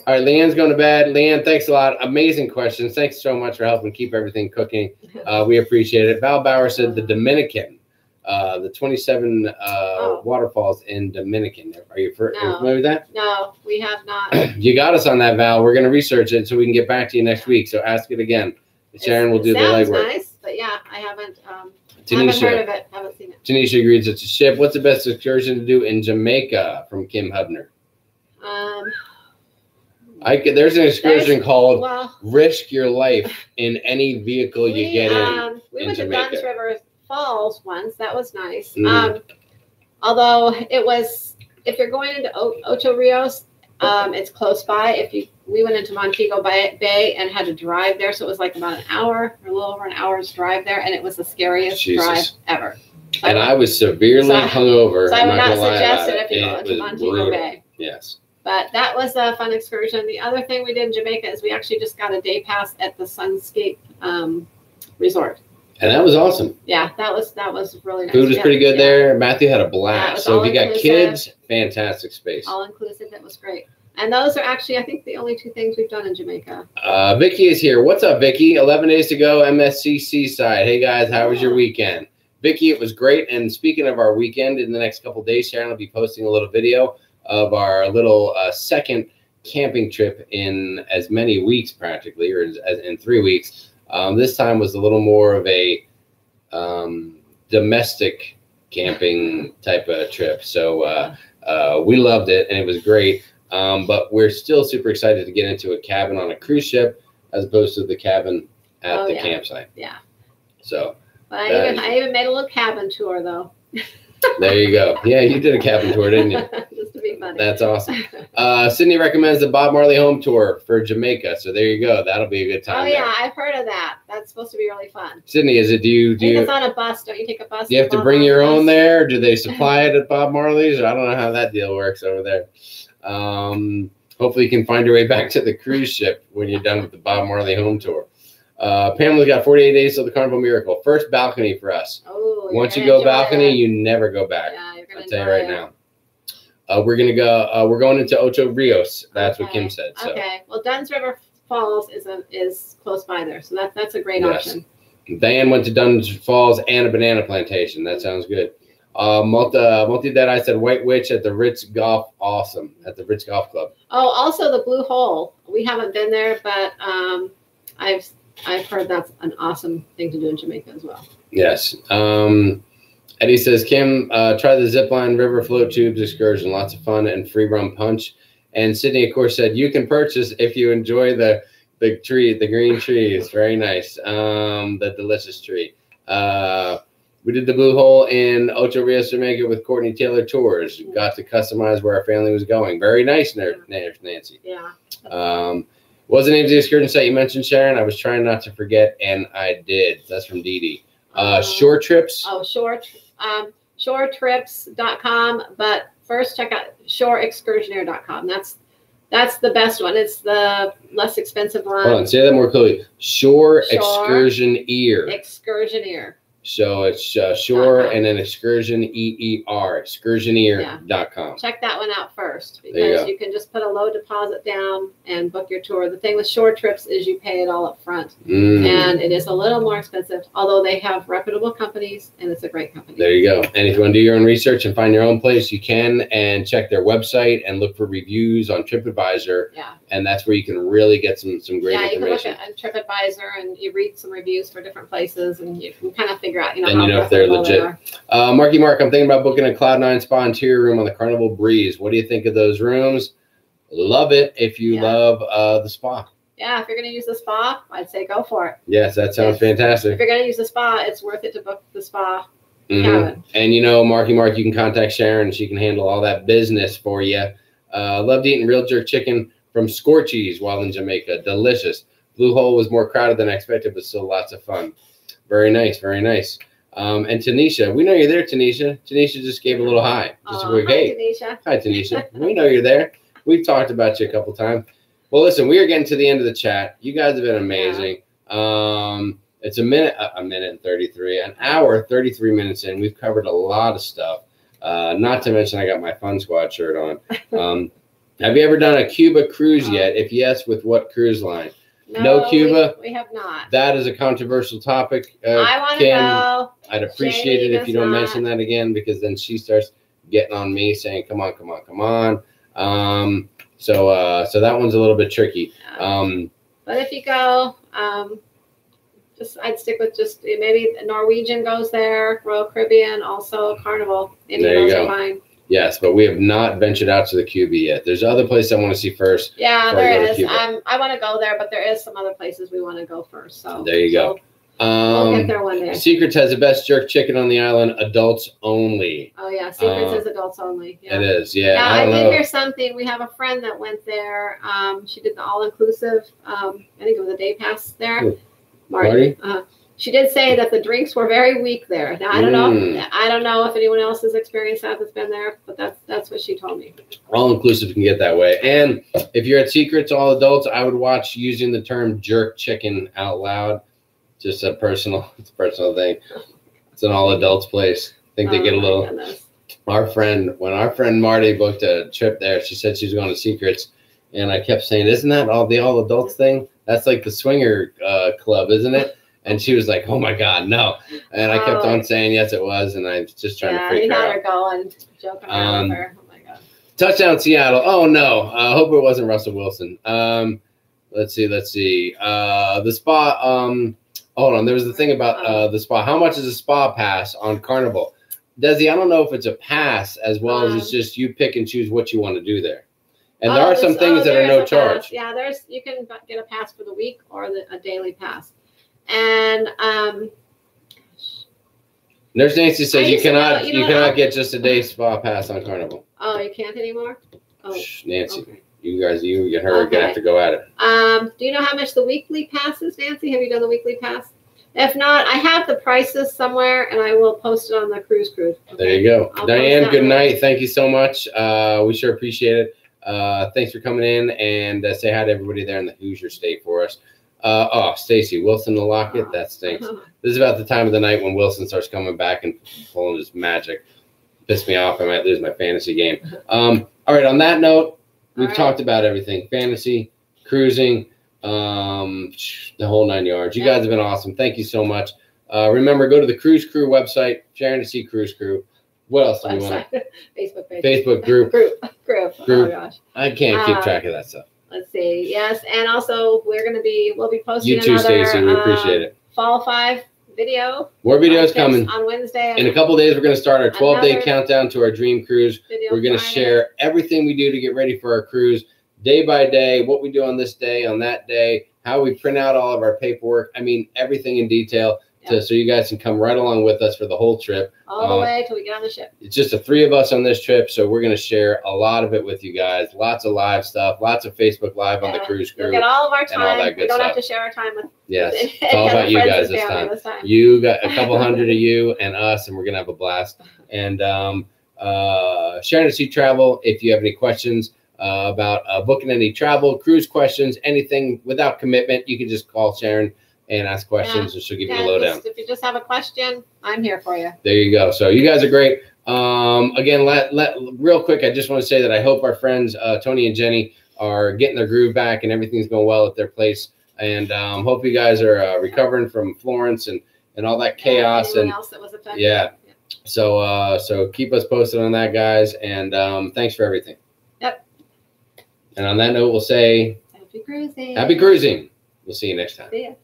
right, Leanne's going to bed. Leanne, thanks a lot. Amazing questions. Thanks so much for helping keep everything cooking. We appreciate it. Val Bauer said the Dominican, the 27 waterfalls in Dominican. Are you familiar with that? No, we have not. You got us on that, Val. We're going to research it so we can get back to you next week. So ask it again. Sharon will do the legwork. Nice, but yeah, I haven't heard of it. Haven't seen it. Tanisha agrees it's a ship. What's the best excursion to do in Jamaica? From Kim Hubner. There's an excursion called well, Risk Your Life in Any Vehicle You Get in. We went to Dunn's River Falls once. That was nice. Although it was, if you're going into Ocho Rios, it's close by. We went into Montego Bay and had to drive there, so it was like about an hour or a little over an hour's drive there, and it was the scariest drive ever. So I was severely hungover. So I would not suggest it if you go into Montego Bay. Yes. But that was a fun excursion. The other thing we did in Jamaica is we actually just got a day pass at the Sunscape Resort. And that was awesome. Yeah, that was really nice. Food was pretty good there. Matthew had a blast. So if you got kids, fantastic space. All inclusive. It was great. And those are actually, I think, the only 2 things we've done in Jamaica. Vicky is here. What's up, Vicky? 11 days to go, MSC Seaside. Hey, guys, how was your weekend? Vicky, it was great. And speaking of our weekend, in the next couple of days, Sharon will be posting a little video of our little second camping trip in as many weeks, practically, or as in 3 weeks. This time was a little more of a domestic camping type of trip. So we loved it, and it was great. But we're still super excited to get into a cabin on a cruise ship as opposed to the cabin at the campsite. Yeah. So. But I even made a little cabin tour, though. There you go. Yeah, you did a cabin tour, didn't you? Just to be funny. That's awesome. Sydney recommends the Bob Marley home tour for Jamaica. So there you go. That'll be a good time. Oh, yeah. I've heard of that. That's supposed to be really fun. Sydney, is it, do you it's on a bus. Don't you take a bus? Do you have to bring your own there? Do they supply it at Bob Marley's? I don't know how that deal works over there. Hopefully you can find your way back to the cruise ship when you're done with the Bob Marley home tour. Pamela's got 48 days till the Carnival Miracle. First balcony for us. Oh, once you go balcony, you never go back. Yeah, you're gonna I'll tell you right now. We're gonna go. We're going into Ocho Rios. That's what Kim said. So. Okay. Well, Dunn's River Falls is close by there, so that's a great option. Diane went to Dunn's Falls and a banana plantation. That sounds good. Multi that I said White Witch at the Ritz Golf. Awesome at the Ritz Golf Club. Oh, also the Blue Hole. We haven't been there, but I've heard that's an awesome thing to do in Jamaica as well. Yes. Eddie says, Kim, try the Zipline River Float Tubes excursion. Lots of fun and free rum punch. And Sydney, of course, said you can purchase if you enjoy the green trees. Very nice. The delicious tree. We did the Blue Hole in Ocho Rios, Jamaica with Courtney Taylor Tours. Got to customize where our family was going. Very nice, Nancy. Yeah. What's the name of the excursion site you mentioned, Sharon? I was trying not to forget, and I did. That's from Dee Dee. Shore Trips. Oh, shoretrips.com. But first, check out shoreexcursionaire.com. That's the best one. It's the less expensive one. Hold on, say that more clearly. Shore Excursioneer. Excursioneer. So it's Shore and then Excursion, EER, excursioneer.com. Check that one out first because you can just put a low deposit down and book your tour. The thing with Shore Trips is you pay it all up front. And it is a little more expensive, although they have reputable companies and it's a great company. There you go. And if you want to do your own research and find your own place, you can, and check their website and look for reviews on TripAdvisor. Yeah. And that's where you can really get some great information. Yeah, you can look at TripAdvisor and you read some reviews for different places and you can kind of figure out, and you know if they're legit. Marky Mark, I'm thinking about booking a Cloud9 Spa interior room on the Carnival Breeze. What do you think of those rooms? Love it if you love the spa. Yeah, if you're going to use the spa, I'd say go for it. Yes, that sounds fantastic. If you're going to use the spa, it's worth it to book the spa cabin. And you know, Marky Mark, you can contact Sharon. She can handle all that business for you. Loved eating real jerk chicken from Scorchies while in Jamaica. Delicious. Blue Hole was more crowded than I expected, but still lots of fun. Very nice, very nice. And Tanisha, we know you're there, Tanisha. Tanisha just gave a little hi. Just a quick hey. Tanisha. Hi, Tanisha. We know you're there. We've talked about you a couple times. Well, listen, we are getting to the end of the chat. You guys have been amazing. It's a minute and 33, an hour, 33 minutes in. We've covered a lot of stuff. Not to mention I got my Fun Squad shirt on. Have you ever done a Cuba cruise yet? If yes, with what cruise line? No, Cuba. We have not. That is a controversial topic. I want to go. I'd appreciate it if you don't mention that again, because then she starts getting on me saying, "Come on, come on, come on." So that one's a little bit tricky. But if you go, I'd stick with maybe Norwegian goes there, Royal Caribbean, also Carnival. Any of those are fine. Yes, but we have not ventured out to the QB yet. There's other places I want to see first. Yeah, there is. I want to go there, but there is some other places we want to go first. So there you go. We'll get there one day. Secrets has the best jerk chicken on the island, adults only. Oh yeah, Secrets is adults only. Yeah. It is, yeah. Yeah, I did hear something. We have a friend that went there. She did the all-inclusive. I think it was a day pass there. Ooh. Marty. She did say that the drinks were very weak there. Now I don't know. I don't know if anyone else has experienced that that's been there, but that's what she told me. All inclusive can get that way. And if you're at Secrets all adults, I would watch using the term jerk chicken out loud. Just it's a personal thing. It's an all adults place. I think they get a little. Goodness. When our friend Marty booked a trip there, she said she was going to Secrets, and I kept saying, "Isn't that the all adults thing? That's like the swinger club, isn't it?" And she was like, "Oh my God, no!" And I kept on saying, "Yes, it was." And I was just trying to freak her out. Yeah, he had her going, joking around with her. Oh my God. Touchdown Seattle. Oh no! I hope it wasn't Russell Wilson. Let's see. The spa. Hold on. There was the thing about the spa. How much is a spa pass on Carnival? Desi, I don't know if it's a pass as well as it's just you pick and choose what you want to do there. And there are some things that are no charge. Yeah, you can get a pass for the week or a daily pass. And Nurse Nancy says you cannot get just a day spa pass on Carnival. Oh, you can't anymore? Oh, Nancy. Okay. You and her are gonna have to go at it. Do you know how much the weekly pass is, Nancy? Have you done the weekly pass? If not, I have the prices somewhere, and I will post it on the cruise. Okay? There you go. Diane, good night. Thank you so much. We sure appreciate it. Thanks for coming in, and say hi to everybody there in the Hoosier State for us. Stacy, Wilson to lock it. That stinks. This is about the time of the night when Wilson starts coming back and pulling his magic. Piss me off. I might lose my fantasy game. All right, on that note, we've talked about everything. Fantasy, cruising, the whole 9 yards. You guys have been awesome. Thank you so much. Remember, go to the Cruise Crew website, Sharonatsea Cruise Crew. What else do we want? Facebook page. Facebook group. Group. Oh, gosh. I can't keep track of that stuff. Let's see. Yes, and also we'll be posting you too, Stacy. We appreciate it. Fall 5 video. More videos coming on Wednesday. In a couple of days, we're going to start our 12-day countdown to our dream cruise. We're going to share everything we do to get ready for our cruise, day by day, what we do on this day, on that day, how we print out all of our paperwork. I mean, everything in detail, so you guys can come right along with us for the whole trip. All the way till we get on the ship. It's just the 3 of us on this trip, so we're going to share a lot of it with you guys. Lots of live stuff, lots of Facebook Live on the Cruise Crew. We'll get all of our time. All that good we don't stuff. have to share our time with. Yes, it's all about you guys this time. You got a couple hundred of you and us, and we're going to have a blast. And Sharonatsea Travel, if you have any questions about booking any travel, cruise questions, anything without commitment, you can just call Sharon and ask questions, and she'll give you a lowdown. If you just have a question, I'm here for you. There you go. So you guys are great. Again, real quick, I just want to say that I hope our friends Tony and Jenny are getting their groove back and everything's going well at their place. And hope you guys are recovering from Florence and all that chaos. And else that was affected. Yeah. So keep us posted on that, guys. And thanks for everything. Yep. And on that note, we'll say happy cruising. Happy cruising. We'll see you next time. See ya.